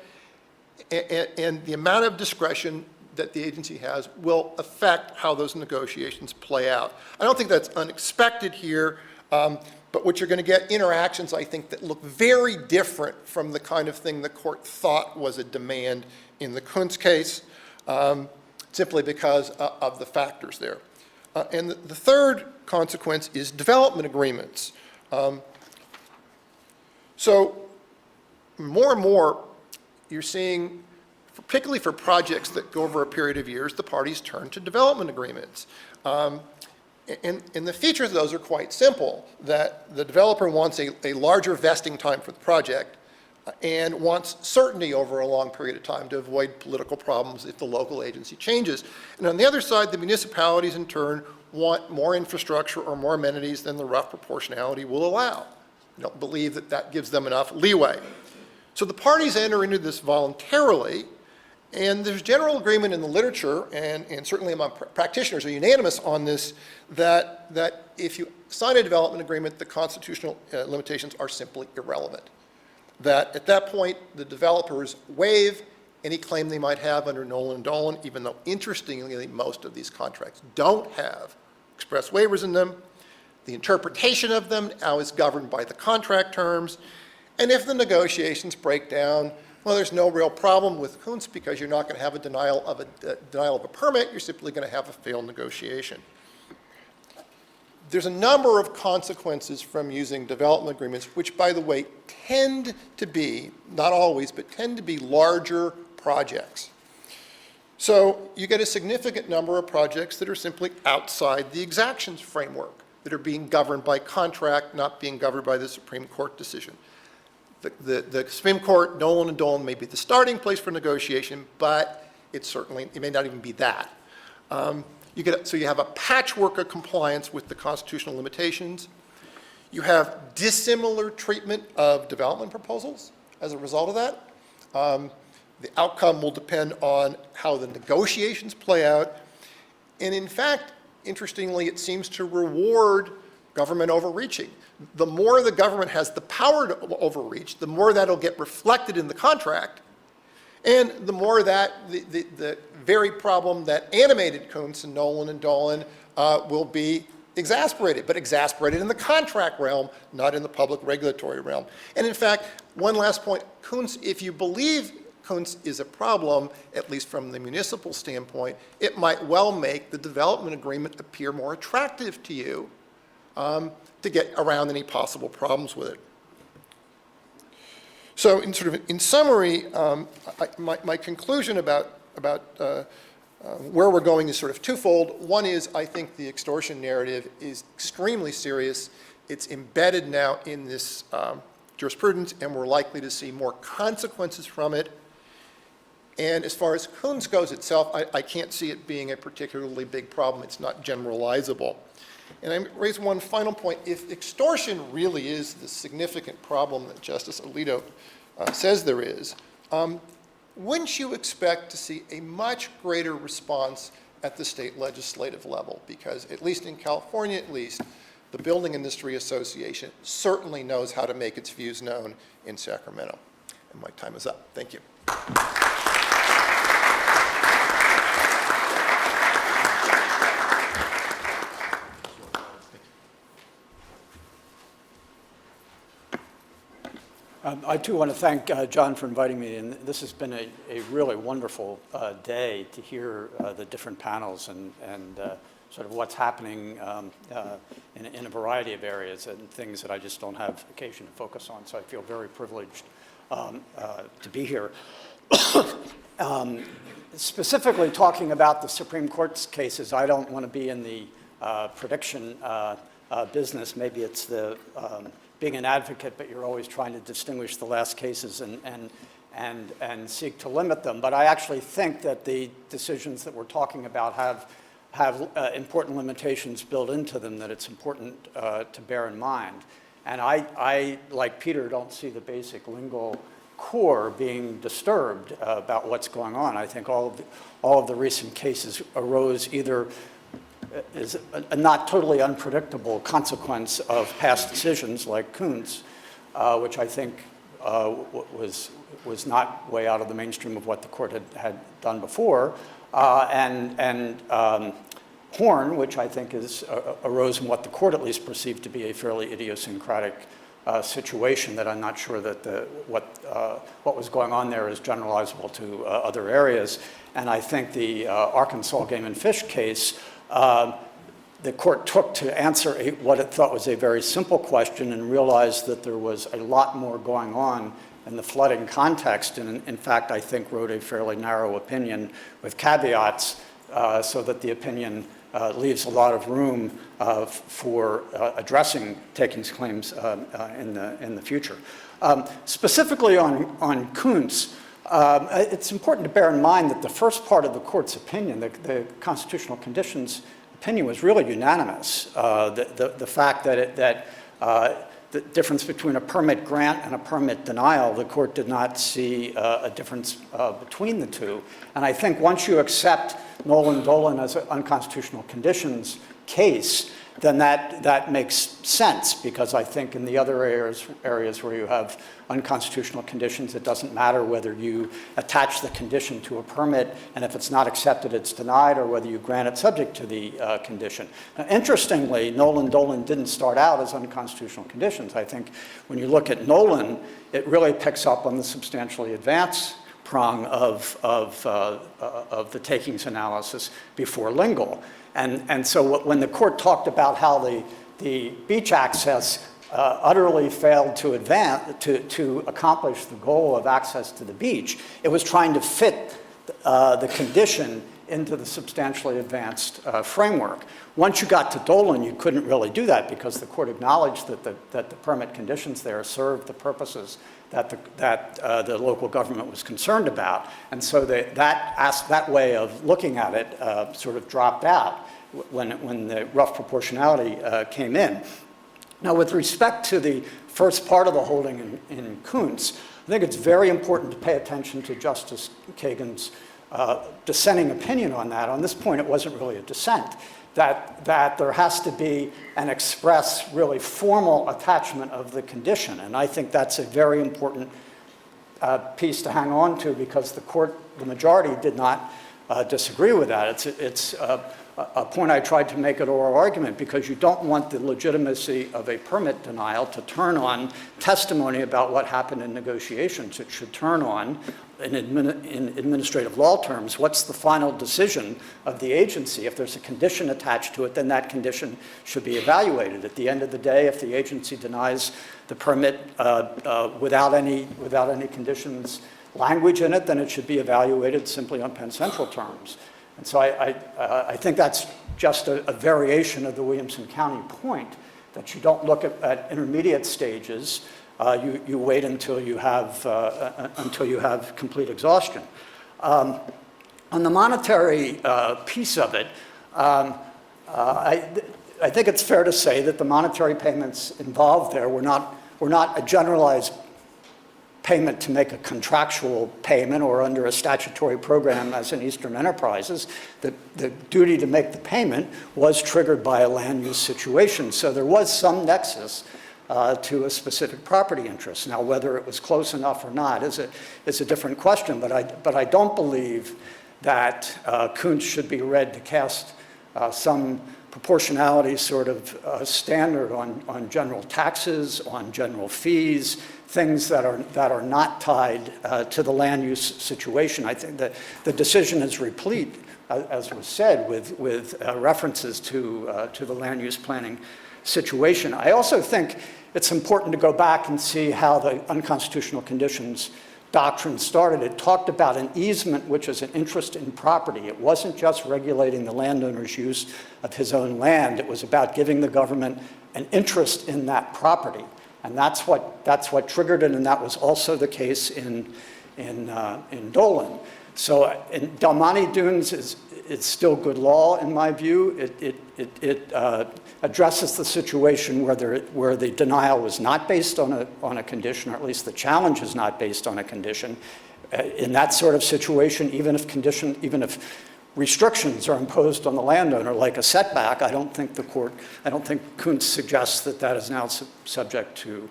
and the amount of discretion that the agency has will affect how those negotiations play out. I don't think that's unexpected here, but what you're going to get interactions, I think, that look very different from the kind of thing the court thought was a demand in the Coons case, simply because of the factors there. And the third consequence is development agreements. So more and more, you're seeing, particularly for projects that go over a period of years, the parties turn to development agreements. And the features of those are quite simple, that the developer wants a larger vesting time for the project and wants certainty over a long period of time to avoid political problems if the local agency changes. And on the other side, the municipalities in turn want more infrastructure or more amenities than the rough proportionality will allow. They don't believe that that gives them enough leeway. So the parties enter into this voluntarily, and there's general agreement in the literature, and certainly among practitioners are unanimous on this, that if you sign a development agreement, the constitutional limitations are simply irrelevant. That at that point, the developers waive any claim they might have under Nolan and Dolan, even though interestingly, most of these contracts don't have express waivers in them. The interpretation of them now is governed by the contract terms, and if the negotiations break down, Well, there's no real problem with Kuntz because you're not going to have a denial of a permit. You're simply going to have a failed negotiation. There's a number of consequences from using development agreements, which, by the way, tend to be, not always, but tend to be larger projects. So you get a significant number of projects that are simply outside the exactions framework, that are being governed by contract, not being governed by the Supreme Court decision. The Supreme Court, Nolan and Dolan may be the starting place for negotiation, but it may not even be that. So you have a patchwork of compliance with the constitutional limitations. You have dissimilar treatment of development proposals as a result of that. The outcome will depend on how the negotiations play out. And in fact, interestingly, it seems to reward government overreaching. The more the government has the power to overreach, the more that'll get reflected in the contract, and the more that the very problem that animated Kuntz and Nolan and Dolan will be exasperated, but exasperated in the contract realm, not in the public regulatory realm. And in fact, one last point, Kuntz, if you believe Kuntz is a problem, at least from the municipal standpoint, it might well make the development agreement appear more attractive to you to get around any possible problems with it. So in summary, my conclusion about where we're going is sort of twofold. One is I think the extortion narrative is extremely serious. It's embedded now in this jurisprudence, and we're likely to see more consequences from it. And as far as Kuntz goes itself, I can't see it being a particularly big problem. It's not generalizable. And I raise one final point. If extortion really is the significant problem that Justice Alito says there is, wouldn't you expect to see a much greater response at the state legislative level? Because at least in California, the Building Industry Association certainly knows how to make its views known in Sacramento. And my time is up. Thank you. I too want to thank John for inviting me, and this has been a really wonderful day to hear the different panels and sort of what's happening in a variety of areas and things that I just don't have occasion to focus on. So I feel very privileged to be here. Specifically talking about the Supreme Court's cases, I don't want to be in the prediction business. Maybe it's the being an advocate, but you're always trying to distinguish the last cases and seek to limit them. But I actually think that the decisions that we're talking about have important limitations built into them that it's important to bear in mind. And I, like Peter, don't see the basic legal core being disturbed about what's going on. I think all of the recent cases arose either is a not totally unpredictable consequence of past decisions like Kuntz, which I think was not way out of the mainstream of what the court had done before, and Horn, which I think arose in what the court at least perceived to be a fairly idiosyncratic situation that I'm not sure that what was going on there is generalizable to other areas. And I think the Arkansas Game and Fish case, the court took to answer what it thought was a very simple question and realized that there was a lot more going on in the flooding context, and in fact, I think wrote a fairly narrow opinion with caveats so that the opinion leaves a lot of room for addressing takings claims in the future. Specifically on Kuntz, it's important to bear in mind that the first part of the court's opinion, the constitutional conditions opinion, was really unanimous. The fact that the difference between a permit grant and a permit denial, the court did not see a difference between the two. And I think once you accept Nolan Dolan as an unconstitutional conditions case, then that makes sense, because I think in the other areas where you have unconstitutional conditions, it doesn't matter whether you attach the condition to a permit, and if it's not accepted, it's denied, or whether you grant it subject to the condition. Now, interestingly, Nolan-Dolan didn't start out as unconstitutional conditions. I think when you look at Nolan, it really picks up on the substantially advanced prong of the takings analysis before Lingle. And so when the court talked about how the beach access utterly failed to accomplish the goal of access to the beach, it was trying to fit the condition into the substantially advanced framework. Once you got to Dolan, you couldn't really do that, because the court acknowledged that the permit conditions there served the purposes that the local government was concerned about. And so that way of looking at it sort of dropped out when the rough proportionality came in. Now, with respect to the first part of the holding in Kuntz, I think it's very important to pay attention to Justice Kagan's dissenting opinion on that. On this point, it wasn't really a dissent, that there has to be an express, really formal attachment of the condition. And I think that's a very important piece to hang on to, because the majority did not disagree with that. It's a point I tried to make at oral argument, because you don't want the legitimacy of a permit denial to turn on testimony about what happened in negotiations. It should turn on, in administrative law terms, what's the final decision of the agency. If there's a condition attached to it, then that condition should be evaluated. At the end of the day, if the agency denies the permit without any conditions language in it, then it should be evaluated simply on Penn Central terms. And so I think that's just a variation of the Williamson County point, that you don't look at intermediate stages. You wait until you have complete exhaustion. On the monetary piece of it, I think it's fair to say that the monetary payments involved there were not a generalized payment to make a contractual payment or under a statutory program as in Eastern Enterprises. The duty to make the payment was triggered by a land use situation. So there was some nexus to a specific property interest. Now, whether it was close enough or not is a different question, but I don't believe that Kuntz should be read to cast some proportionality sort of standard on general taxes, on general fees, things that are not tied to the land use situation. I think that the decision is replete, as was said, with references to the land use planning situation. I also think it's important to go back and see how the unconstitutional conditions doctrine started. It talked about an easement, which is an interest in property. It wasn't just regulating the landowner's use of his own land. It was about giving the government an interest in that property. And that's what triggered it, and that was also the case in Dolan. So in Del Monte Dunes, it's still good law in my view. It addresses the situation where the denial was not based on a condition, or at least the challenge is not based on a condition. In that sort of situation, even if restrictions are imposed on the landowner, like a setback, I don't think Kuntz suggests that is now subject to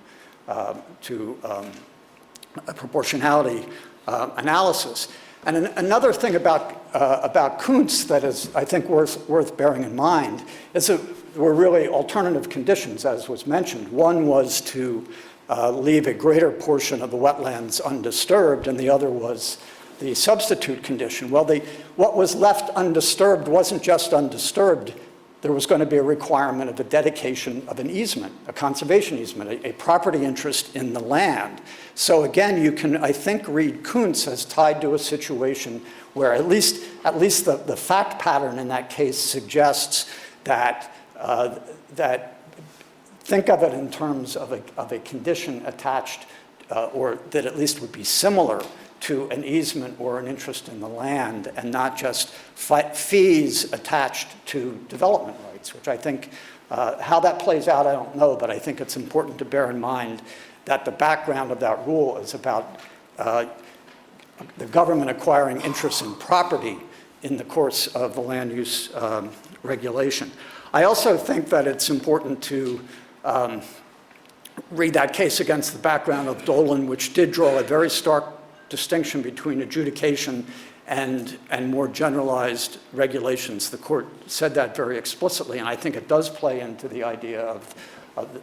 a proportionality analysis. And another thing about Kuntz that is, I think, worth bearing in mind is that there were really alternative conditions, as was mentioned. One was to leave a greater portion of the wetlands undisturbed, and the other was the substitute condition. Well, what was left undisturbed wasn't just undisturbed. There was going to be a requirement of the dedication of an easement, a conservation easement, a property interest in the land. So again, you can, I think, read Kuntz as tied to a situation where at least the fact pattern in that case suggests that think of it in terms of a condition attached, or that at least would be similar to an easement or an interest in the land, and not just fees attached to development rights, which I think, how that plays out, I don't know, but I think it's important to bear in mind that the background of that rule is about the government acquiring interest in property in the course of the land use regulation. I also think that it's important to read that case against the background of Dolan, which did draw a very stark distinction between adjudication and more generalized regulations. The court said that very explicitly, and I think it does play into the idea of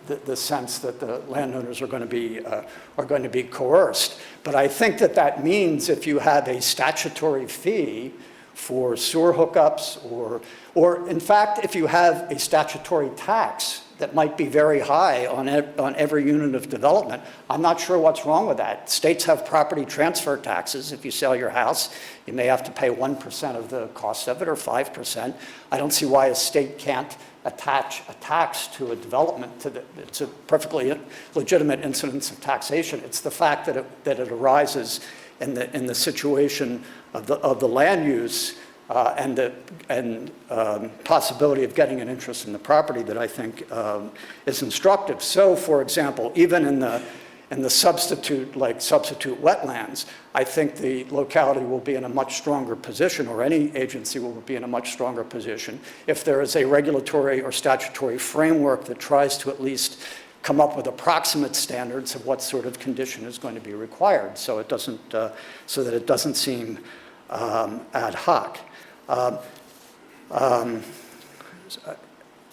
the sense that the landowners are going to be coerced. But I think that means if you have a statutory fee for sewer hookups, or in fact, if you have a statutory tax that might be very high on every unit of development, I'm not sure what's wrong with that. States have property transfer taxes. If you sell your house, you may have to pay 1% of the cost of it, or 5%. I don't see why a state can't attach a tax to a development. It's a perfectly legitimate incidence of taxation. It's the fact that it arises in the situation of the land use and the possibility of getting an interest in the property that I think is instructive. So, for example, even in the substitute wetlands, I think the locality will be in a much stronger position, or any agency will be in a much stronger position, if there is a regulatory or statutory framework that tries to at least come up with approximate standards of what sort of condition is going to be required, so that it doesn't seem ad hoc.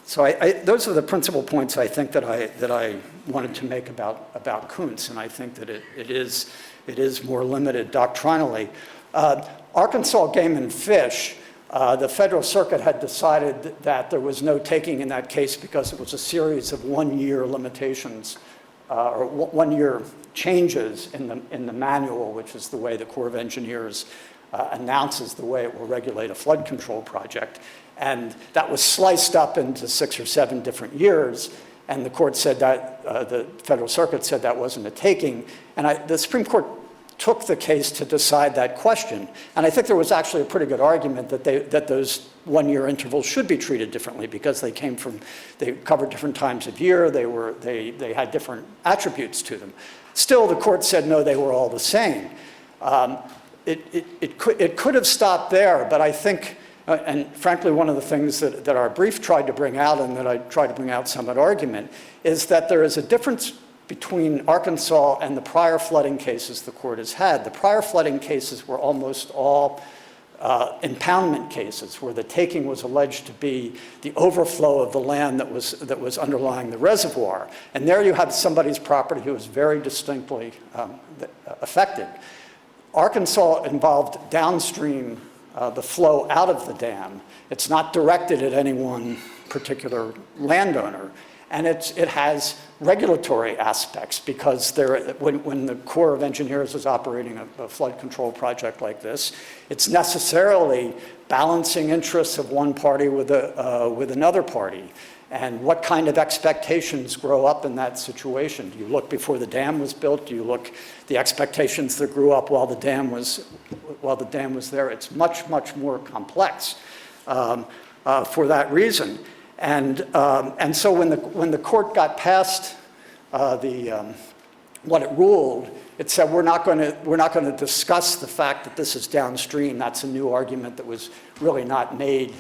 So those are the principal points I think that I wanted to make about Kuntz, and I think that it is more limited doctrinally. Arkansas Game and Fish, the Federal Circuit had decided that there was no taking in that case because it was a series of one-year limitations or one-year changes in the manual, which is the way the Corps of Engineers announces the way it will regulate a flood control project. And that was sliced up into 6 or 7 different years, and the court said that, the Federal Circuit said that wasn't a taking, and the Supreme Court took the case to decide that question. And I think there was actually a pretty good argument that those one-year intervals should be treated differently because they covered different times of year, they had different attributes to them. Still, the court said no, they were all the same. It could have stopped there, but I think, and frankly, one of the things that our brief tried to bring out, and that I tried to bring out some at argument, is that there is a difference between Arkansas and the prior flooding cases the court has had. The prior flooding cases were almost all impoundment cases, where the taking was alleged to be the overflow of the land that was underlying the reservoir. And there you have somebody's property who was very distinctly affected. Arkansas involved downstream the flow out of the dam. It's not directed at any one particular landowner. And it has regulatory aspects because when the Corps of Engineers is operating a flood control project like this, it's necessarily balancing interests of one party with another party. And what kind of expectations grow up in that situation? Do you look before the dam was built? Do you look the expectations that grew up while the dam was there? It's much, much more complex for that reason. And so when the court got past what it ruled, it said we're not going to discuss the fact that this is downstream. That's a new argument that was really not made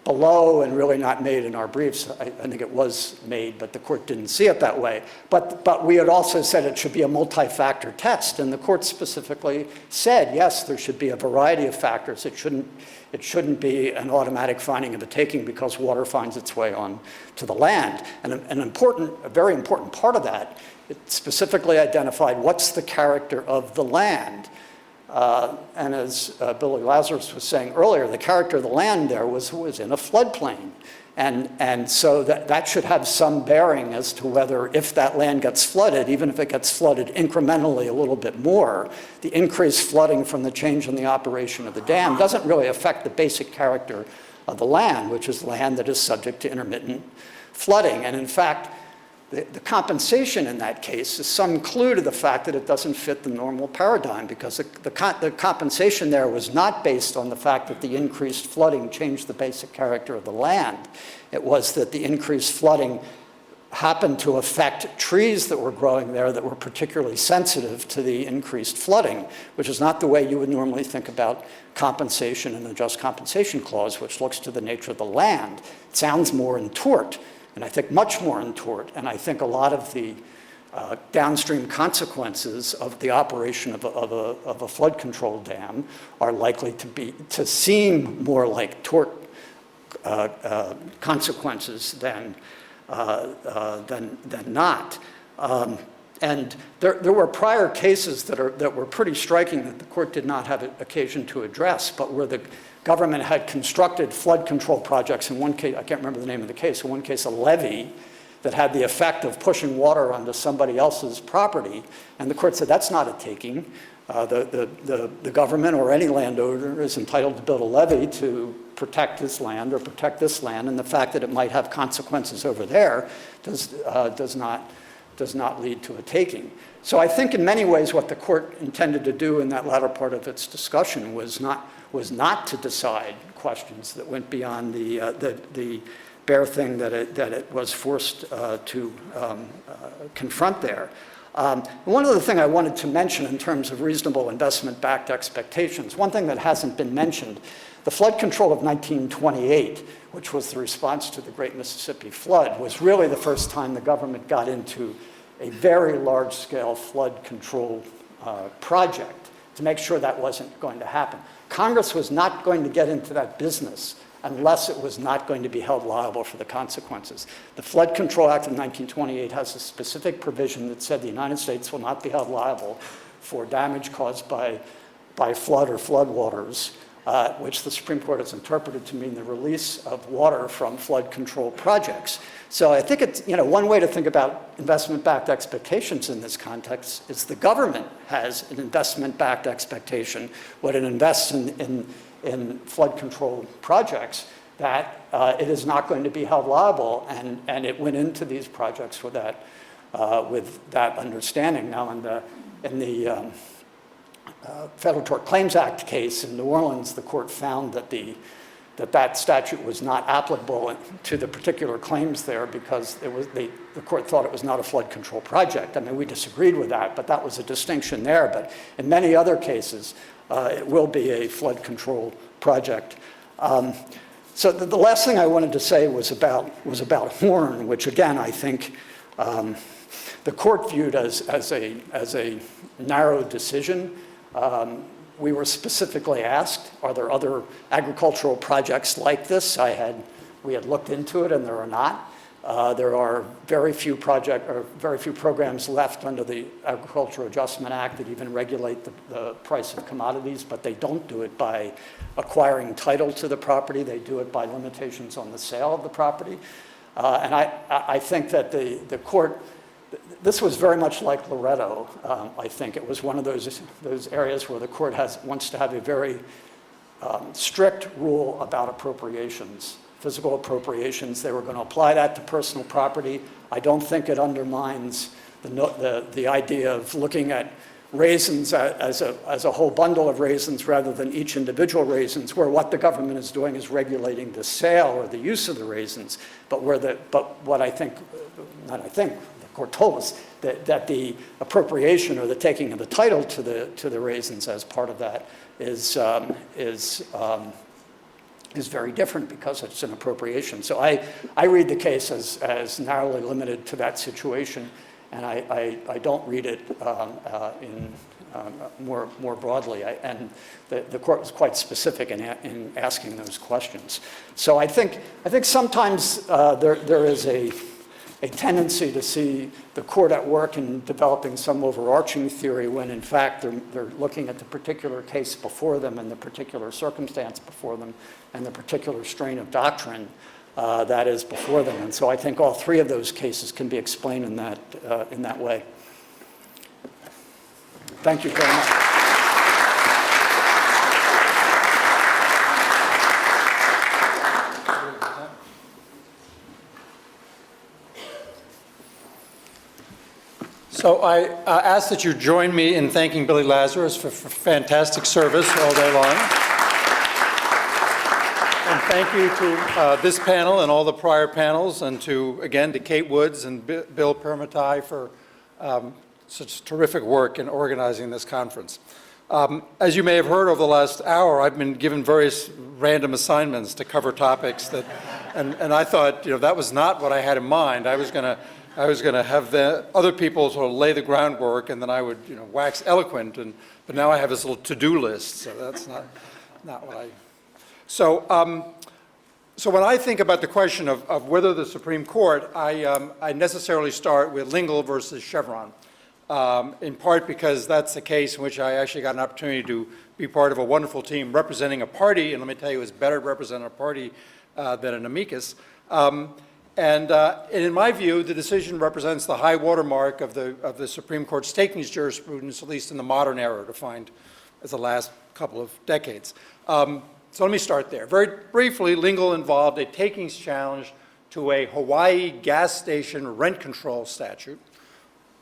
below and really not made in our briefs. I think it was made, but the court didn't see it that way. But we had also said it should be a multi-factor test, and the court specifically said, yes, there should be a variety of factors. It shouldn't be an automatic finding of a taking because water finds its way on to the land. And a very important part of that, it specifically identified what's the character of the land. And as Billy Lazarus was saying earlier, the character of the land there was in a floodplain. And so that should have some bearing as to whether, if that land gets flooded, even if it gets flooded incrementally a little bit more, the increased flooding from the change in the operation of the dam doesn't really affect the basic character of the land, which is land that is subject to intermittent flooding. And in fact, the compensation in that case is some clue to the fact that it doesn't fit the normal paradigm, because the compensation there was not based on the fact that the increased flooding changed the basic character of the land. It was that the increased flooding happened to affect trees that were growing there that were particularly sensitive to the increased flooding, which is not the way you would normally think about compensation in the just compensation clause, which looks to the nature of the land. It sounds more in tort, and I think much more in tort, and I think a lot of the downstream consequences of the operation of a flood control dam are likely to seem more like tort consequences than not. And there were prior cases that were pretty striking that the court did not have occasion to address, but where the government had constructed flood control projects. In one case, I can't remember the name of the case, in one case a levee that had the effect of pushing water onto somebody else's property, and the court said that's not a taking. The government or any landowner is entitled to build a levee to protect his land or protect this land, and the fact that it might have consequences over there does not lead to a taking. So I think in many ways what the court intended to do in that latter part of its discussion was not to decide questions that went beyond the bare thing that it was forced to confront there. One other thing I wanted to mention in terms of reasonable investment-backed expectations, one thing that hasn't been mentioned, the flood control of 1928, which was the response to the Great Mississippi Flood, was really the first time the government got into a very large-scale flood control project to make sure that wasn't going to happen. Congress was not going to get into that business unless it was not going to be held liable for the consequences. The Flood Control Act of 1928 has a specific provision that said the United States will not be held liable for damage caused by flood or floodwaters, which the Supreme Court has interpreted to mean the release of water from flood control projects. So I think it's, one way to think about investment-backed expectations in this context is the government has an investment-backed expectation when it invests in flood control projects that it is not going to be held liable, and it went into these projects with that understanding. Now, in the Federal Tort Claims Act case in New Orleans, the court found that that statute was not applicable to the particular claims there because the court thought it was not a flood control project. I mean, we disagreed with that, but that was a distinction there. But in many other cases, it will be a flood control project. So the last thing I wanted to say was about Horn, which again I think the court viewed as a narrow decision. We were specifically asked, are there other agricultural projects like this? We had looked into it, and there are not. There are very few programs left under the Agricultural Adjustment Act that even regulate the price of commodities, but they don't do it by acquiring title to the property. They do it by limitations on the sale of the property. And I think that the court, this was very much like Loretto. I think it was one of those areas where the court wants to have a very strict rule about appropriations. Physical appropriations, they were going to apply that to personal property. I don't think it undermines the idea of looking at raisins as a whole bundle of raisins rather than each individual raisins, where what the government is doing is regulating the sale or the use of the raisins. But what the court told us that the appropriation or the taking of the title to the raisins as part of that is very different because it's an appropriation. So I read the case as narrowly limited to that situation, and I don't read it more broadly. And the court was quite specific in asking those questions. So I think sometimes there is a tendency to see the court at work in developing some overarching theory when in fact they're looking at the particular case before them and the particular circumstance before them and the particular strain of doctrine that is before them. And so I think all three of those cases can be explained in that way. Thank you very much. So I ask that you join me in thanking Billy Lazarus for fantastic service all day long. And thank you to this panel and all the prior panels, and again, to Kate Woods and Bill Permatai for such terrific work in organizing this conference. As you may have heard over the last hour, I've been given various random assignments to cover topics that, and I thought, that was not what I had in mind. I was going to have the other people sort of lay the groundwork, and then I would, wax eloquent. But now I have this little to-do list, so that's not what I. So when I think about the question of whether the Supreme Court, I necessarily start with Lingle versus Chevron. In part because that's the case in which I actually got an opportunity to be part of a wonderful team representing a party, and let me tell you, it's better to represent a party than an amicus. And in my view, the decision represents the high watermark of the Supreme Court's takings jurisprudence, at least in the modern era, defined as the last couple of decades. So let me start there. Very briefly, Lingle involved a takings challenge to a Hawaii gas station rent control statute,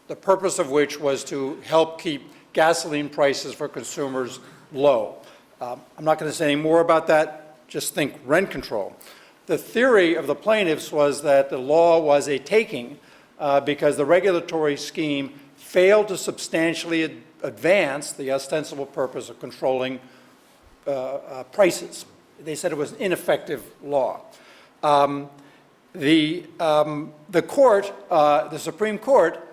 the purpose of which was to help keep gasoline prices for consumers low. I'm not going to say any more about that, just think rent control. The theory of the plaintiffs was that the law was a taking because the regulatory scheme failed to substantially advance the ostensible purpose of controlling prices. They said it was an ineffective law. The Supreme Court,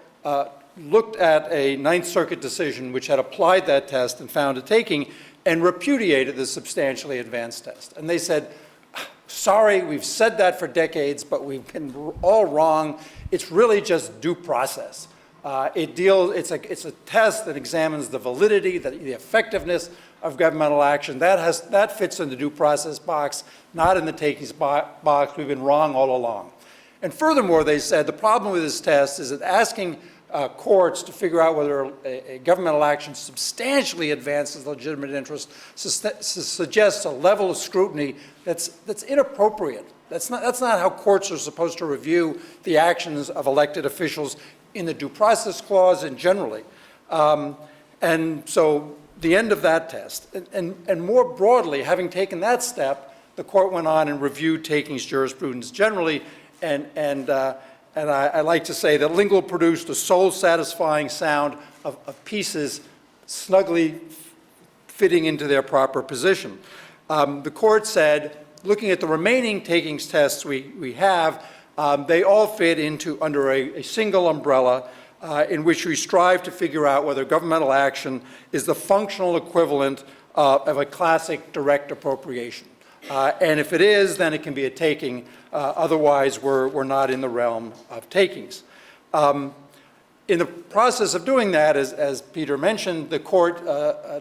looked at a Ninth Circuit decision which had applied that test and found a taking and repudiated the substantially advanced test. And they said, sorry, we've said that for decades, but we've been all wrong. It's really just due process. It's a test that examines the validity, the effectiveness of governmental action. That fits in the due process box, not in the takings box. We've been wrong all along. And furthermore, they said the problem with this test is that asking courts to figure out whether a governmental action substantially advances legitimate interest suggests a level of scrutiny that's inappropriate. That's not how courts are supposed to review the actions of elected officials in the due process clause and generally. And so the end of that test. And more broadly, having taken that step, the court went on and reviewed takings jurisprudence generally, and I like to say that Lingle produced a soul-satisfying sound of pieces snugly fitting into their proper position. The court said, looking at the remaining takings tests we have, they all fit under a single umbrella in which we strive to figure out whether governmental action is the functional equivalent of a classic direct appropriation. And if it is, then it can be a taking. Otherwise, we're not in the realm of takings. In the process of doing that, as Peter mentioned, the court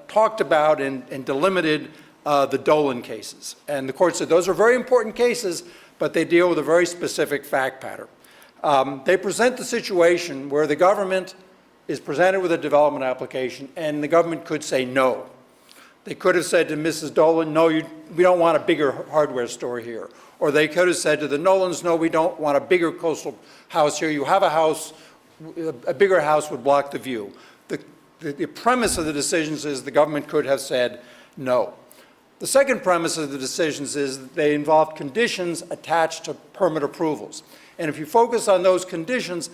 talked about and delimited the Dolan cases. And the court said those are very important cases, but they deal with a very specific fact pattern. They present the situation where the government is presented with a development application, and the government could say no. They could have said to Mrs. Dolan, no, we don't want a bigger hardware store here. Or they could have said to the Nolans, no, we don't want a bigger coastal house here. You have a house, a bigger house would block the view. The premise of the decisions is the government could have said no. The second premise of the decisions is that they involve conditions attached to permit approvals. And if you focus on those conditions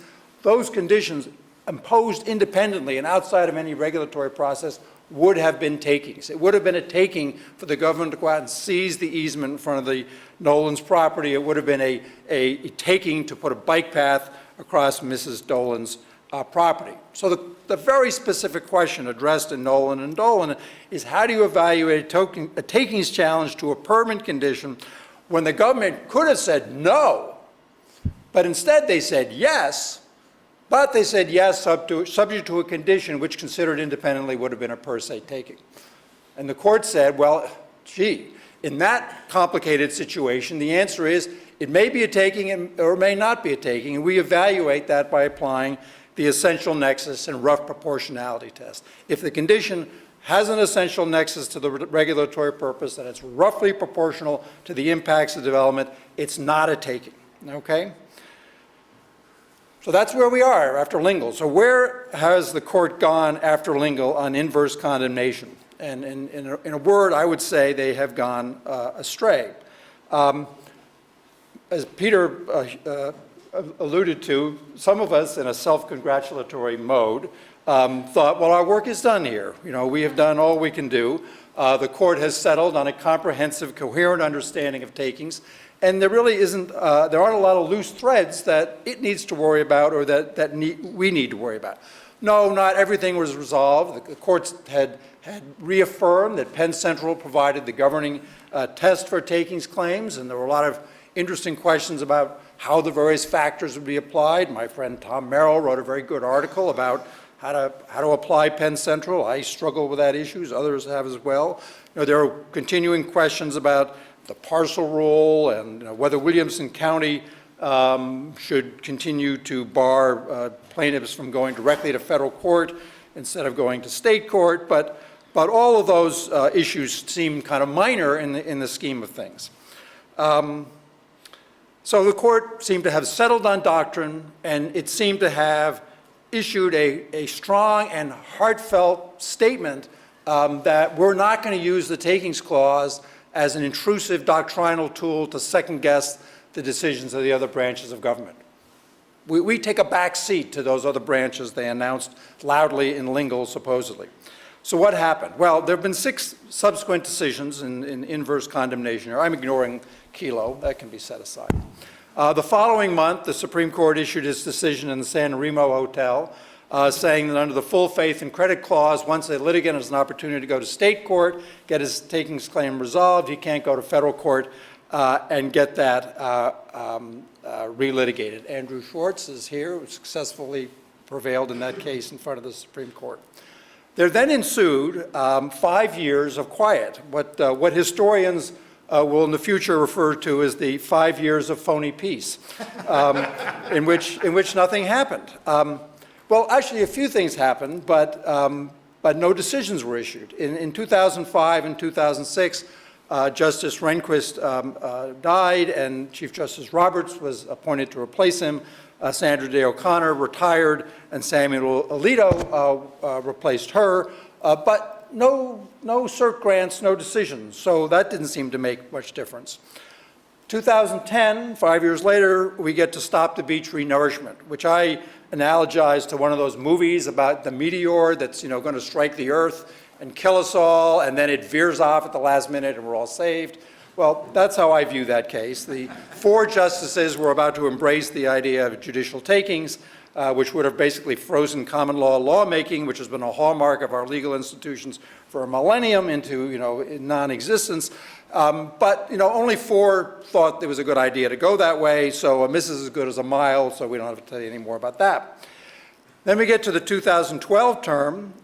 imposed independently and outside of any regulatory process would have been takings. It would have been a taking for the government to go out and seize the easement in front of the Nolan's property. It would have been a taking to put a bike path across Mrs. Dolan's property. So the very specific question addressed in Nolan and Dolan is how do you evaluate a takings challenge to a permit condition when the government could have said no, but instead they said yes, but they said yes subject to a condition which considered independently would have been a per se taking. And the court said, well, gee, in that complicated situation, the answer is it may be a taking or it may not be a taking, and we evaluate that by applying the essential nexus and rough proportionality test. If the condition has an essential nexus to the regulatory purpose, that it's roughly proportional to the impacts of development, it's not a taking, okay? So that's where we are after Lingle. So where has the court gone after Lingle on inverse condemnation? And in a word, I would say they have gone astray. As Peter alluded to, some of us in a self-congratulatory mode thought, well, our work is done here. You know, we have done all we can do. The court has settled on a comprehensive, coherent understanding of takings, and there really isn't, there aren't a lot of loose threads that it needs to worry about or that we need to worry about. No, not everything was resolved. The courts had reaffirmed that Penn Central provided the governing test for takings claims, and there were a lot of interesting questions about how the various factors would be applied. My friend Tom Merrill wrote a very good article about how to apply Penn Central. I struggle with that issue, others have as well. You know, there are continuing questions about the parcel rule and whether Williamson County should continue to bar plaintiffs from going directly to federal court instead of going to state court. But all of those issues seem kind of minor in the scheme of things. So the court seemed to have settled on doctrine, and it seemed to have issued a strong and heartfelt statement that we're not going to use the takings clause as an intrusive doctrinal tool to second-guess the decisions of the other branches of government. We take a back seat to those other branches, they announced loudly in lingo, supposedly. So what happened? Well, there have been 6 subsequent decisions in inverse condemnation. I'm ignoring Kelo, that can be set aside. The following month, the Supreme Court issued its decision in the San Remo Hotel, saying that under the full faith and credit clause, once a litigant has an opportunity to go to state court, get his takings claim resolved, he can't go to federal court and get that relitigated. Andrew Schwartz is here, who successfully prevailed in that case in front of the Supreme Court. There then ensued 5 years of quiet, what historians will in the future refer to as the 5 years of phony peace, in which nothing happened. Well, actually, a few things happened, but no decisions were issued. In 2005 and 2006, Justice Rehnquist died, and Chief Justice Roberts was appointed to replace him. Sandra Day O'Connor retired, and Samuel Alito replaced her. But no cert grants, no decisions, so that didn't seem to make much difference. 2010, 5 years later, we get to Stop the Beach Renourishment, which I analogize to one of those movies about the meteor that's going to strike the Earth and kill us all, and then it veers off at the last minute and we're all saved. Well, that's how I view that case. The 4 justices were about to embrace the idea of judicial takings, which would have basically frozen common law lawmaking, which has been a hallmark of our legal institutions for a millennium, into non-existence. But only 4 thought it was a good idea to go that way. So a miss is as good as a mile. So we don't have to tell you any more about that. Then we get to the 2012 term,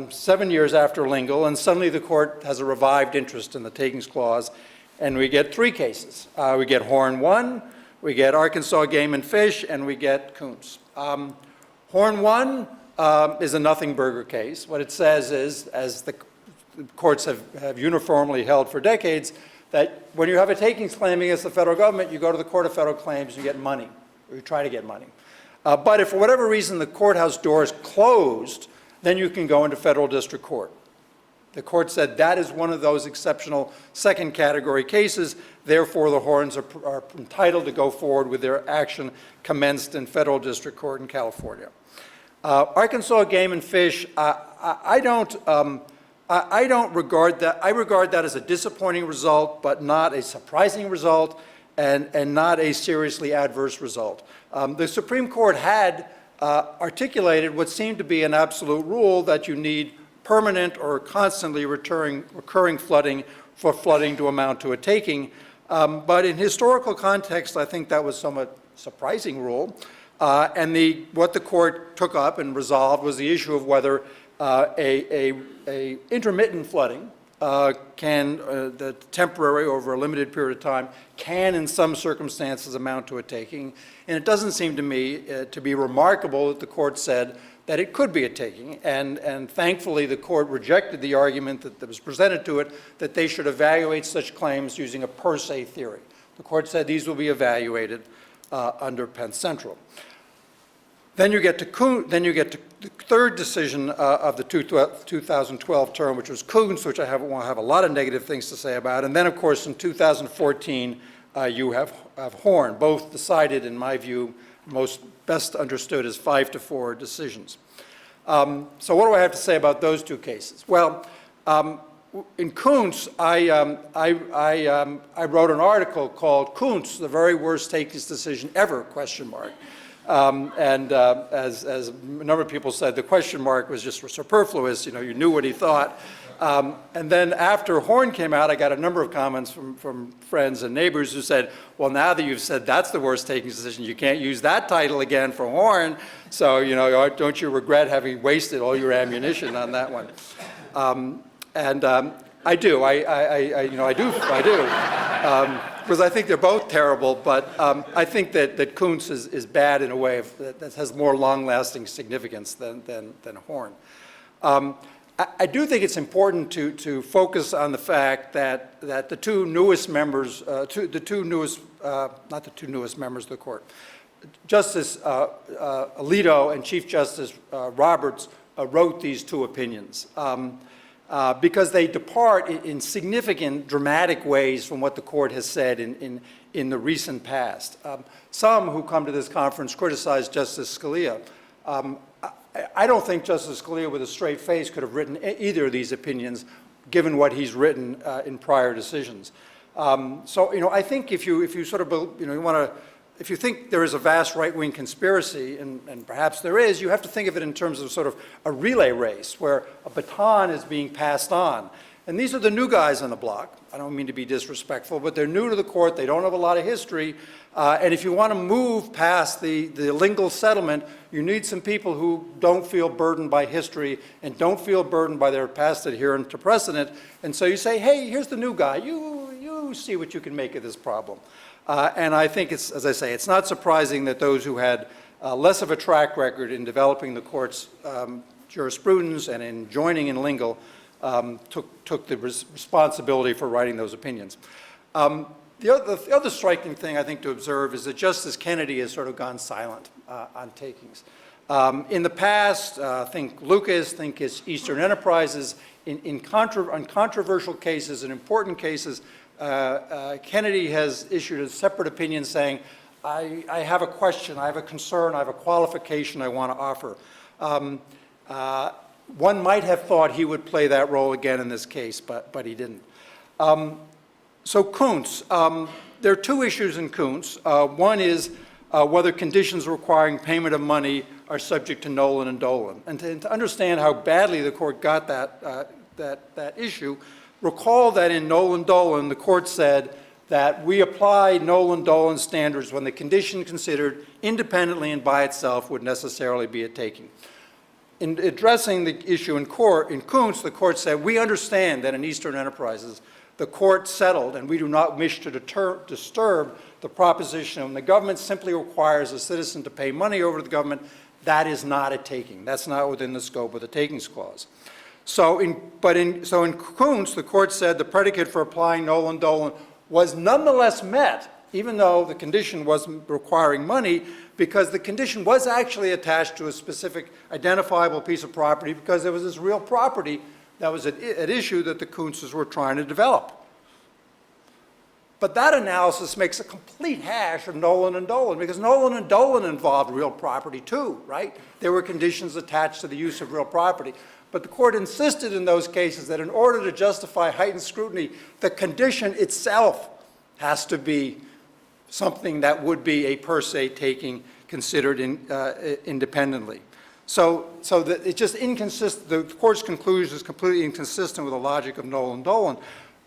7 years after Lingle, and suddenly the court has a revived interest in the takings clause, and we get 3 cases. We get Horn 1, we get Arkansas Game and Fish, and we get Coons. Horn 1 is a nothing burger case. What it says is, as the courts have uniformly held for decades, that when you have a takings claim against the federal government, you go to the Court of Federal Claims, you get money, or you try to get money. But if for whatever reason the courthouse door is closed, then you can go into federal district court. The court said that is one of those exceptional second category cases. Therefore, the Horns are entitled to go forward with their action commenced in federal district court in California. Arkansas Game and Fish, I don't regard that. I regard that as a disappointing result, but not a surprising result, and not a seriously adverse result. The Supreme Court had articulated what seemed to be an absolute rule that you need permanent or constantly recurring flooding for flooding to amount to a taking. But in historical context, I think that was somewhat surprising rule. And what the court took up and resolved was the issue of whether a intermittent flooding the temporary over a limited period of time can in some circumstances amount to a taking. And it doesn't seem to me to be remarkable that the court said that it could be a taking, and thankfully the court rejected the argument that was presented to it that they should evaluate such claims using a per se theory. The court said these will be evaluated under Penn Central. Then you get to the third decision of the 2012 term, which was Coons, which I have a lot of negative things to say about. And then, of course, in 2014, you have Horn, both decided, in my view, best understood as 5-4 decisions. So what do I have to say about those two cases? Well, in Kuntz, I wrote an article called "Kuntz, the very worst takings decision ever?" ? As a number of people said, the question mark was just superfluous. You knew what he thought. And then after Horn came out, I got a number of comments from friends and neighbors who said, well, now that you've said that's the worst takings decision, you can't use that title again for Horn. So, don't you regret having wasted all your ammunition on that one? I do. I do. Because I think they're both terrible, but I think that Kuntz is bad in a way that has more long-lasting significance than Horn. I do think it's important to focus on the fact that the two newest members, not the two newest members of the court, Justice Alito and Chief Justice Roberts wrote these two opinions because they depart in significant, dramatic ways from what the court has said in the recent past. Some who come to this conference criticize Justice Scalia. I don't think Justice Scalia, with a straight face, could have written either of these opinions, given what he's written in prior decisions. So, I think if you sort of, if you think there is a vast right-wing conspiracy, and perhaps there is, you have to think of it in terms of sort of a relay race where a baton is being passed on. And these are the new guys on the block. I don't mean to be disrespectful, but they're new to the court. They don't have a lot of history. And if you want to move past the lingual settlement, you need some people who don't feel burdened by history and don't feel burdened by their past adherence to precedent. And so you say, hey, here's the new guy. You see what you can make of this problem. And I think it's, as I say, it's not surprising that those who had less of a track record in developing the court's jurisprudence and in joining in lingual took the responsibility for writing those opinions. The other striking thing I think to observe is that Justice Kennedy has sort of gone silent on takings. In the past, think Lucas, think Eastern Enterprises, on controversial cases and important cases, Kennedy has issued a separate opinion saying, I have a question, I have a concern, I have a qualification I want to offer. One might have thought he would play that role again in this case, but he didn't. So Kuntz, there are two issues in Kuntz. One is whether conditions requiring payment of money are subject to Nolan and Dolan. And to understand how badly the court got that issue, recall that in Nolan-Dolan, the court said that we apply Nolan-Dolan standards when the condition considered independently and by itself would necessarily be a taking. In addressing the issue in Kuntz, the court said, we understand that in Eastern Enterprises, the court settled, and we do not wish to disturb the proposition when the government simply requires a citizen to pay money over to the government. That is not a taking. That's not within the scope of the takings clause. So in Kuntz, the court said the predicate for applying Nolan-Dolan was nonetheless met, even though the condition wasn't requiring money, because the condition was actually attached to a specific identifiable piece of property because there was this real property that was at issue that the Kuntzes were trying to develop. But that analysis makes a complete hash of Nolan and Dolan because Nolan and Dolan involved real property too, right? There were conditions attached to the use of real property. But the court insisted in those cases that in order to justify heightened scrutiny, the condition itself has to be something that would be a per se taking considered independently. So that it's just inconsistent. The court's conclusion is completely inconsistent with the logic of Nolan-Dolan.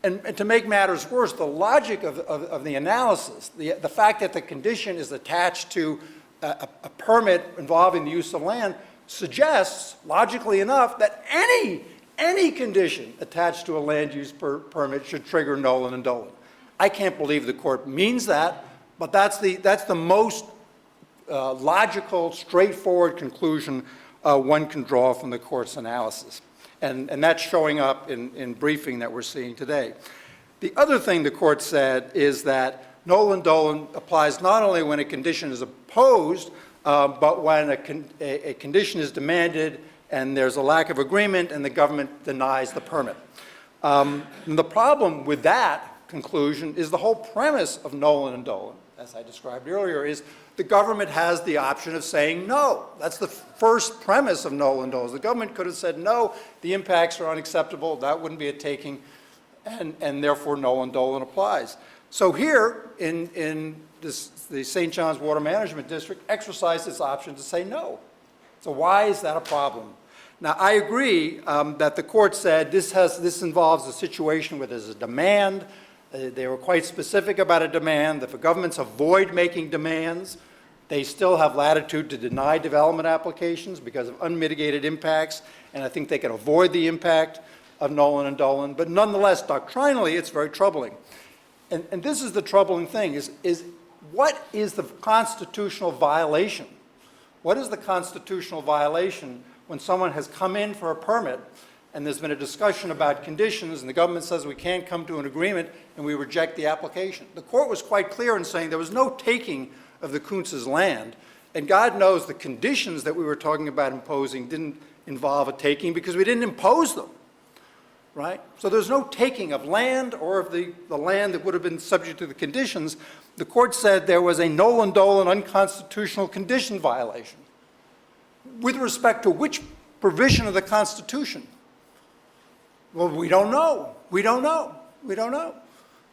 And to make matters worse, the logic of the analysis, the fact that the condition is attached to a permit involving the use of land suggests, logically enough, that any condition attached to a land use permit should trigger Nolan and Dolan. I can't believe the court means that, but that's the most logical, straightforward conclusion one can draw from the court's analysis. And that's showing up in briefing that we're seeing today. The other thing the court said is that Nolan-Dolan applies not only when a condition is opposed, but when a condition is demanded and there's a lack of agreement and the government denies the permit. And the problem with that conclusion is the whole premise of Nolan and Dolan, as I described earlier, is the government has the option of saying no. That's the first premise of Nolan and Dolan. The government could have said, no, the impacts are unacceptable, that wouldn't be a taking, and therefore Nolan and Dolan applies. So here, in the St. John's Water Management District exercised its option to say no. So why is that a problem? Now, I agree that the court said this involves a situation where there's a demand. They were quite specific about a demand. If the governments avoid making demands, they still have latitude to deny development applications because of unmitigated impacts, and I think they can avoid the impact of Nolan and Dolan. But nonetheless, doctrinally, it's very troubling. And this is the troubling thing, is what is the constitutional violation? What is the constitutional violation when someone has come in for a permit and there's been a discussion about conditions and the government says we can't come to an agreement and we reject the application? The court was quite clear in saying there was no taking of the Kuntz's land, and God knows the conditions that we were talking about imposing didn't involve a taking because we didn't impose them. Right? So there's no taking of land or of the land that would have been subject to the conditions. The court said there was a Nolan-Dolan unconstitutional condition violation. With respect to which provision of the Constitution? Well, we don't know. We don't know. We don't know.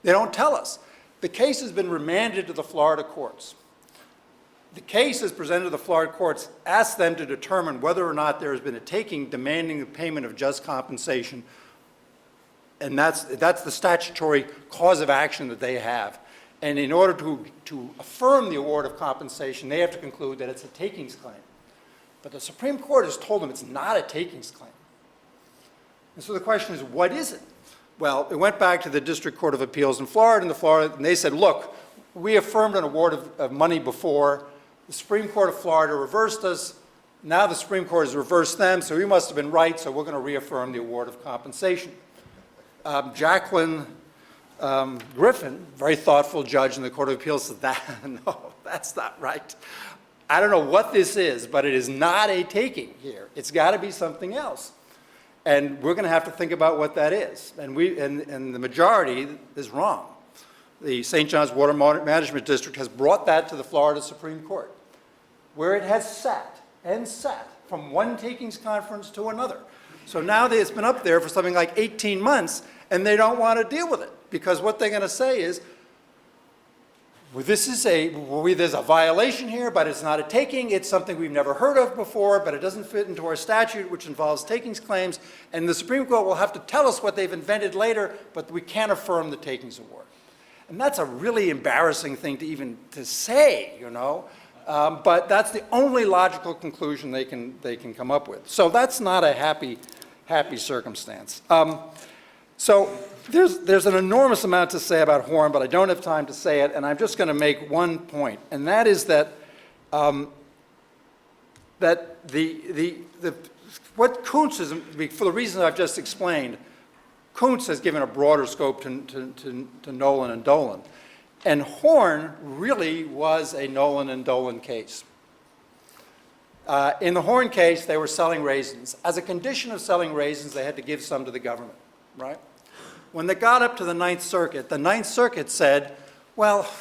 They don't tell us. The case has been remanded to the Florida courts. The case is presented to the Florida courts, asks them to determine whether or not there has been a taking demanding the payment of just compensation. And that's the statutory cause of action that they have. And in order to affirm the award of compensation, they have to conclude that it's a takings claim. But the Supreme Court has told them it's not a takings claim. And so the question is, what is it? Well, it went back to the District Court of Appeals in Florida, and they said, look, we affirmed an award of money before. The Supreme Court of Florida reversed us. Now the Supreme Court has reversed them, so we must have been right, so we're going to reaffirm the award of compensation. Jacqueline Griffin, very thoughtful judge in the Court of Appeals, said, no, that's not right. I don't know what this is, but it is not a taking here. It's got to be something else. And we're going to have to think about what that is. And the majority is wrong. The St. John's Water Management District has brought that to the Florida Supreme Court, where it has sat and sat from one takings conference to another. So now it's been up there for something like 18 months, and they don't want to deal with it, because what they're going to say is, well, there's a violation here, but it's not a taking. It's something we've never heard of before, but it doesn't fit into our statute, which involves takings claims, and the Supreme Court will have to tell us what they've invented later, but we can't affirm the takings award. And that's a really embarrassing thing to say, you know. But that's the only logical conclusion they can come up with. So that's not a happy circumstance. So there's an enormous amount to say about Horn, but I don't have time to say it, and I'm just going to make one point, and that is that what Kuntz is, for the reasons I've just explained, Kuntz has given a broader scope to Nolan and Dolan. And Horn really was a Nolan and Dolan case. In the Horn case, they were selling raisins. As a condition of selling raisins, they had to give some to the government, right? When they got up to the Ninth Circuit said, well,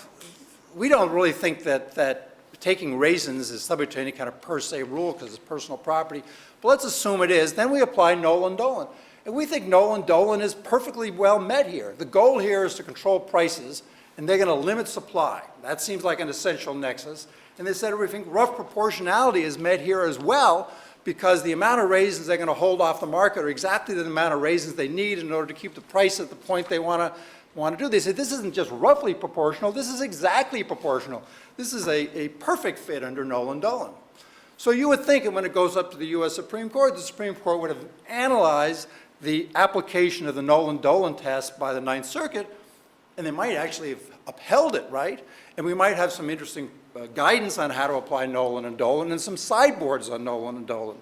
we don't really think that taking raisins is subject to any kind of per se rule because it's personal property, but let's assume it is. Then we apply Nolan-Dolan. And we think Nolan-Dolan is perfectly well met here. The goal here is to control prices, and they're going to limit supply. That seems like an essential nexus. And they said we think rough proportionality is met here as well, because the amount of raisins they're going to hold off the market are exactly the amount of raisins they need in order to keep the price at the point they want to do. They said this isn't just roughly proportional, this is exactly proportional. This is a perfect fit under Nolan-Dolan. So you would think that when it goes up to the U.S. Supreme Court, the Supreme Court would have analyzed the application of the Nolan-Dolan test by the Ninth Circuit, and they might actually have upheld it, right? And we might have some interesting guidance on how to apply Nolan and Dolan and some sideboards on Nolan and Dolan.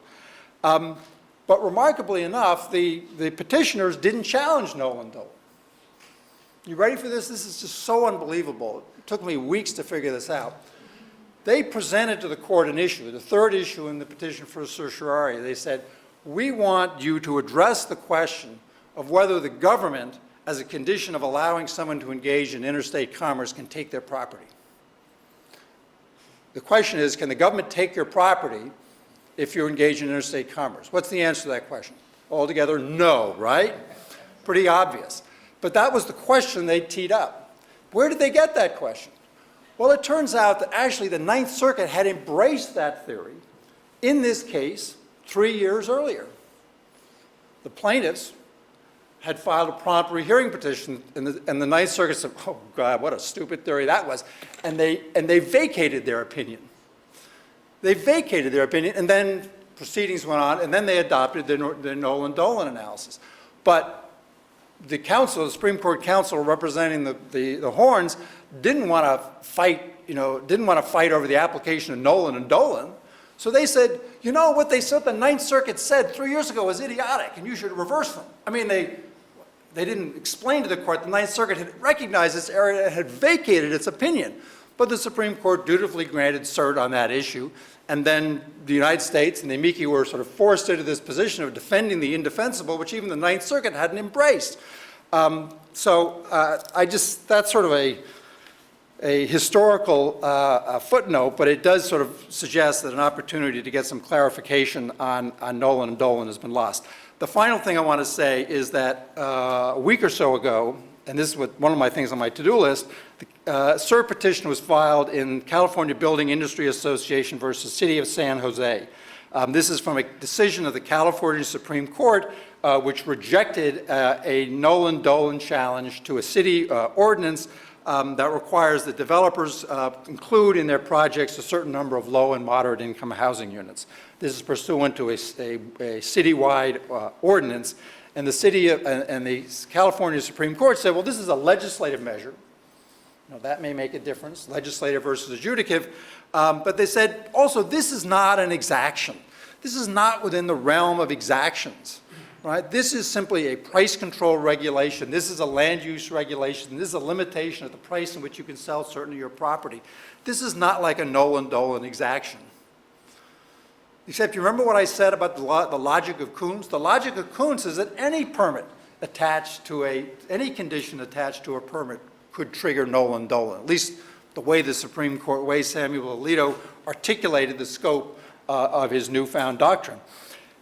But remarkably enough, the petitioners didn't challenge Nolan-Dolan. You ready for this? This is just so unbelievable. It took me weeks to figure this out. They presented to the court an issue, the third issue in the petition for certiorari. They said, we want you to address the question of whether the government as a condition of allowing someone to engage in interstate commerce can take their property. The question is, can the government take your property if you're engaged in interstate commerce? What's the answer to that question? Altogether, no, right? Pretty obvious. But that was the question they teed up. Where did they get that question? Well, it turns out that actually the Ninth Circuit had embraced that theory in this case 3 years earlier. The plaintiffs had filed a prompt rehearing petition, and the Ninth Circuit said, oh, God, what a stupid theory that was. And they vacated their opinion. They vacated their opinion, and then proceedings went on, and then they adopted their Nolan-Dolan analysis. But the counsel, the Supreme Court counsel representing the Horns, didn't want to fight, didn't want to fight over the application of Nolan and Dolan. So they said, what they said, the Ninth Circuit said 3 years ago was idiotic, and you should reverse them. I mean, they didn't explain to the court the Ninth Circuit had recognized this area and had vacated its opinion. But the Supreme Court dutifully granted cert on that issue, and then the United States and the amici were sort of forced into this position of defending the indefensible, which even the Ninth Circuit hadn't embraced. That's sort of a historical footnote, but it does sort of suggest that an opportunity to get some clarification on Nolan and Dolan has been lost. The final thing I want to say is that a week or so ago, and this is one of my things on my to-do list, the cert petition was filed in California Building Industry Association versus City of San Jose. This is from a decision of the California Supreme Court, which rejected a Nolan-Dolan challenge to a city ordinance that requires that developers include in their projects a certain number of low and moderate income housing units. This is pursuant to a citywide ordinance, and the city and the California Supreme Court said, well, this is a legislative measure. That may make a difference, legislative versus adjudicative, but they said also this is not an exaction. This is not within the realm of exactions. Right? This is simply a price control regulation. This is a land use regulation. This is a limitation of the price in which you can sell certain of your property. This is not like a Nolan-Dolan exaction. Except you remember what I said about the logic of Kuntz? The logic of Kuntz is that any permit attached to any condition attached to a permit could trigger Nolan-Dolan, at least the way the Supreme Court, way Samuel Alito articulated the scope of his newfound doctrine.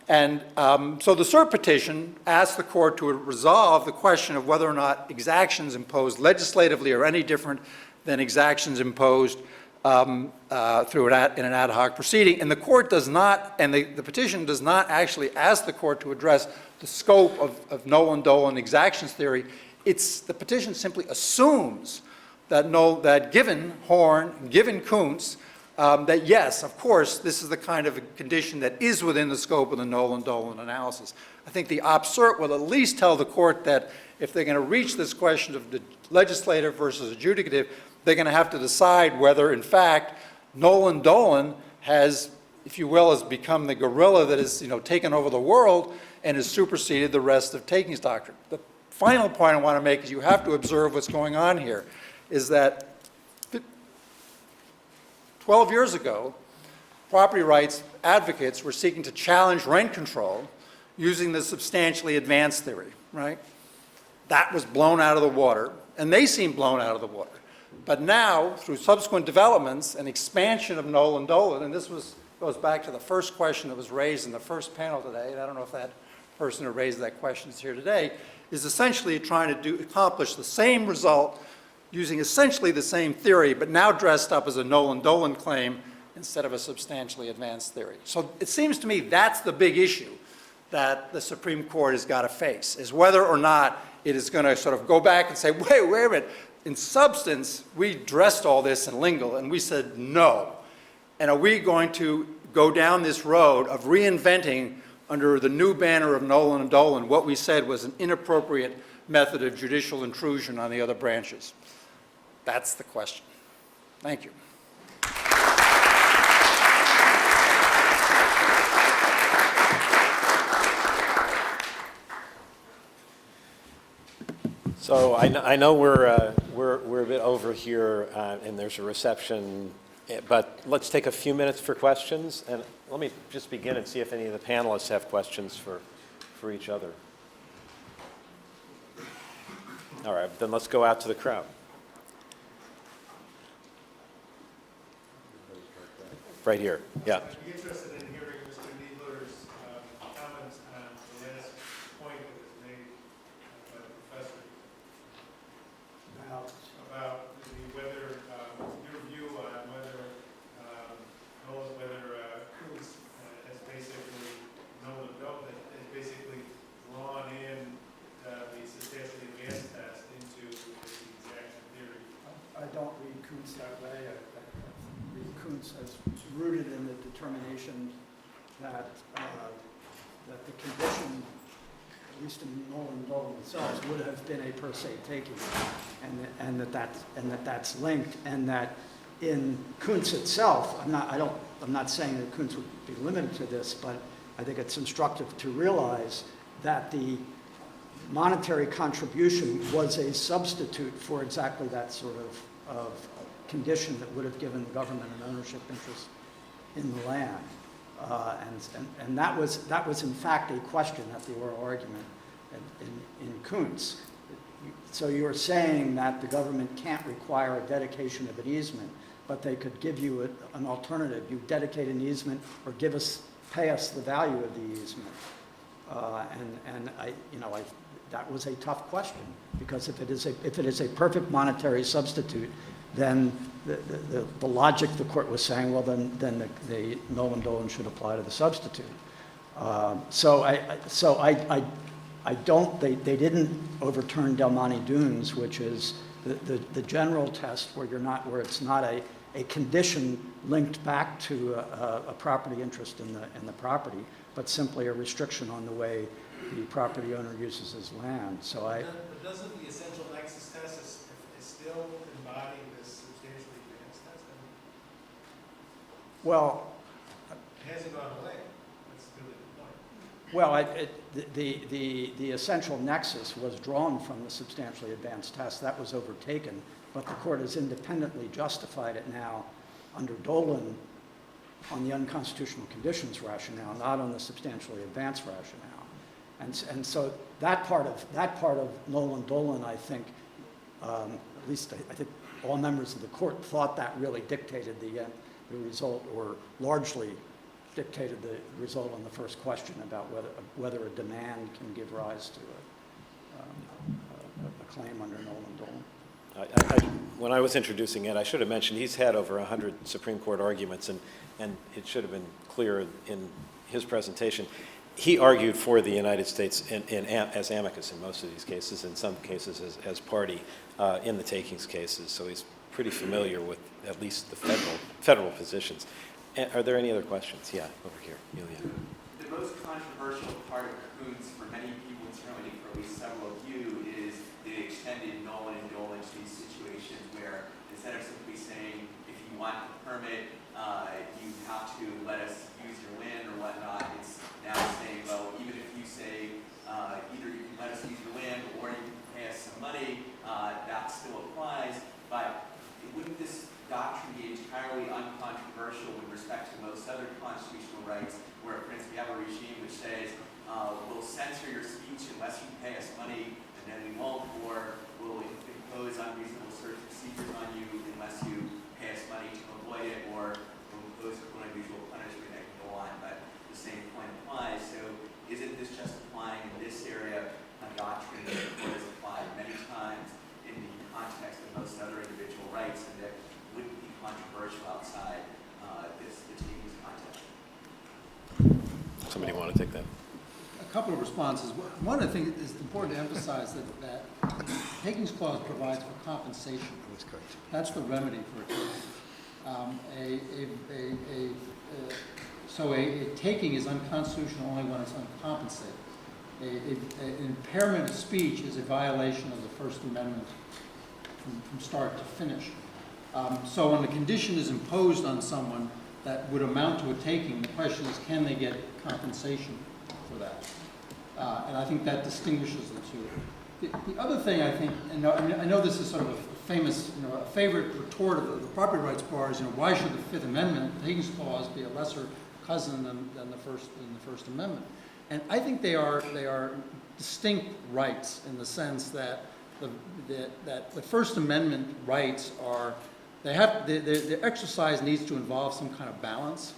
And so the cert petition asked the court to resolve the question of whether or not exactions imposed legislatively are any different than exactions imposed in an ad hoc proceeding. And the court does not, and the petition does not actually ask the court to address the scope of Nolan-Dolan exactions theory. The petition simply assumes that given Horn, given Kuntz, that yes, of course, this is the kind of a condition that is within the scope of the Nolan-Dolan analysis. I think the op cert will at least tell the court that if they're going to reach this question of the legislative versus adjudicative, they're going to have to decide whether, in fact, Nolan-Dolan has, if you will, has become the gorilla that has taken over the world and has superseded the rest of takings doctrine. The final point I want to make is you have to observe what's going on here, is that 12 years ago, property rights advocates were seeking to challenge rent control using the substantially advanced theory, right? That was blown out of the water, and they seem blown out of the water. But now, through subsequent developments and expansion of Nolan-Dolan, and this goes back to the first question that was raised in the first panel today, and I don't know if that person who raised that question is here today, is essentially trying to accomplish the same result using essentially the same theory, but now dressed up as a Nolan-Dolan claim instead of a substantially advanced theory. So it seems to me that's the big issue that the Supreme Court has got to face, is whether or not it is going to sort of go back and say, wait a minute, in substance, we dressed all this in lingo, and we said no. And are we going to go down this road of reinventing under the new banner of Nolan and Dolan what we said was an inappropriate method of judicial intrusion on the other branches? That's the question. Thank you. So I know we're a bit over here, and there's a reception, but let's take a few minutes for questions, and let me just begin and see if any of the panelists have questions for each other. All right, then let's go out to the crowd. Right here, yeah. I'd be interested in hearing Mr. Needler's comments on the last point that was made by the professor about whether, your view on whether Coons has basically has basically drawn in the substantially advanced test into the exaction theory. I don't read Kuntz that way. I read Kuntz as rooted in the determination that that the condition, at least in Nolan Dolan themselves, would have been a per se taking, and that that's linked, and that in Kuntz itself, I'm not saying that Kuntz would be limited to this, but I think it's instructive to realize that the monetary contribution was a substitute for exactly that sort of condition that would have given the government an ownership interest in the land. And that was in fact a question at the oral argument in Kuntz. So you're saying that the government can't require a dedication of an easement, but they could give you an alternative. You dedicate an easement or pay us the value of the easement. That was a tough question, because if it is a perfect monetary substitute, then the logic the court was saying, well, then the Nolan Dolan should apply to the substitute. They didn't overturn Del Monte Dunes, which is the general test where it's not a condition linked back to a property interest in the property, but simply a restriction on the way the property owner uses his land. But doesn't the essential nexus test is still embody this substantially advanced test? Well, It hasn't gone away. That's really the point. the essential nexus was drawn from the substantially advanced test. That was overtaken, but the court has independently justified it now under Dolan on the unconstitutional conditions rationale, not on the substantially advanced rationale. And so that part of Nolan Dolan, I think, at least I think all members of the court thought that really dictated the result, or largely dictated the result on the first question about whether a demand can give rise to a claim under Nolan Dolan. When I was introducing it, I should have mentioned he's had over 100 Supreme Court arguments, and it should have been clear in his presentation. He argued for the United States as amicus in most of these cases, in some cases as party in the takings cases, so he's pretty familiar with at least the federal positions. Are there any other questions? Yeah, over here, Yulia. The most controversial part of Kuntz for many people, and certainly for at least several of you, is the extended Nolan and Dolan to these situations where instead of simply saying, if you want the permit, you have to let us use your land or whatnot, it's now saying, well, even if you say either you can let us use your land or you can pay us some money, that still applies. But wouldn't this doctrine be entirely uncontroversial with respect to most other constitutional rights, where, for instance, we have a regime which says, we'll censor your speech unless you pay us money, and then we won't, or we'll impose unreasonable search procedures on you unless you pay us money to avoid it, or we'll impose an unusual punishment that can go on, but the same point applies. So isn't this just applying in this area a doctrine that the court has applied many times in the context of most other individual rights, and that wouldn't be controversial outside the takings context? Somebody want to take that? A couple of responses. One, I think it's important to emphasize that takings clause provides for compensation. That's the remedy for a taking. So a taking is unconstitutional only when it's uncompensated. An impairment of speech is a violation of the First Amendment from start to finish. So when the condition is imposed on someone that would amount to a taking, the question is, can they get compensation for that? And I think that distinguishes the two. The other thing I think, and I know this is sort of a famous, a favorite retort of the property rights bar is, why should the Fifth Amendment, the Takings Clause, be a lesser cousin than the First Amendment? And I think they are distinct rights in the sense that that the First Amendment rights are, the exercise needs to involve some kind of balance,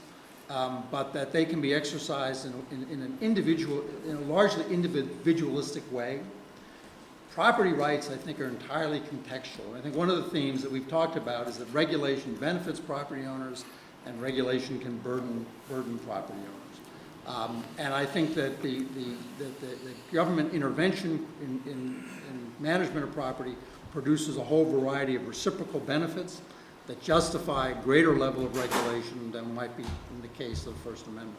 but that they can be exercised in a largely individualistic way. Property rights, I think, are entirely contextual. I think one of the themes that we've talked about is that regulation benefits property owners and regulation can burden property owners. And I think that the government intervention in management of property produces a whole variety of reciprocal benefits that justify a greater level of regulation than might be in the case of the First Amendment.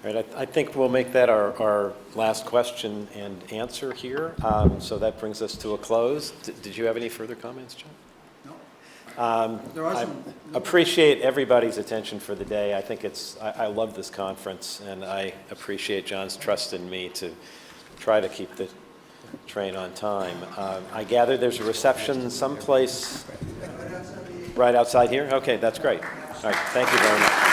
All right, I think we'll make that our last question and answer here. So that brings us to a close. Did you have any further comments, John? There are I some. appreciate everybody's attention for the day. I think I love this conference, and I appreciate John's trust in me to try to keep the train on time. I gather there's a reception someplace right outside here? Okay, that's great. All right, thank you very much.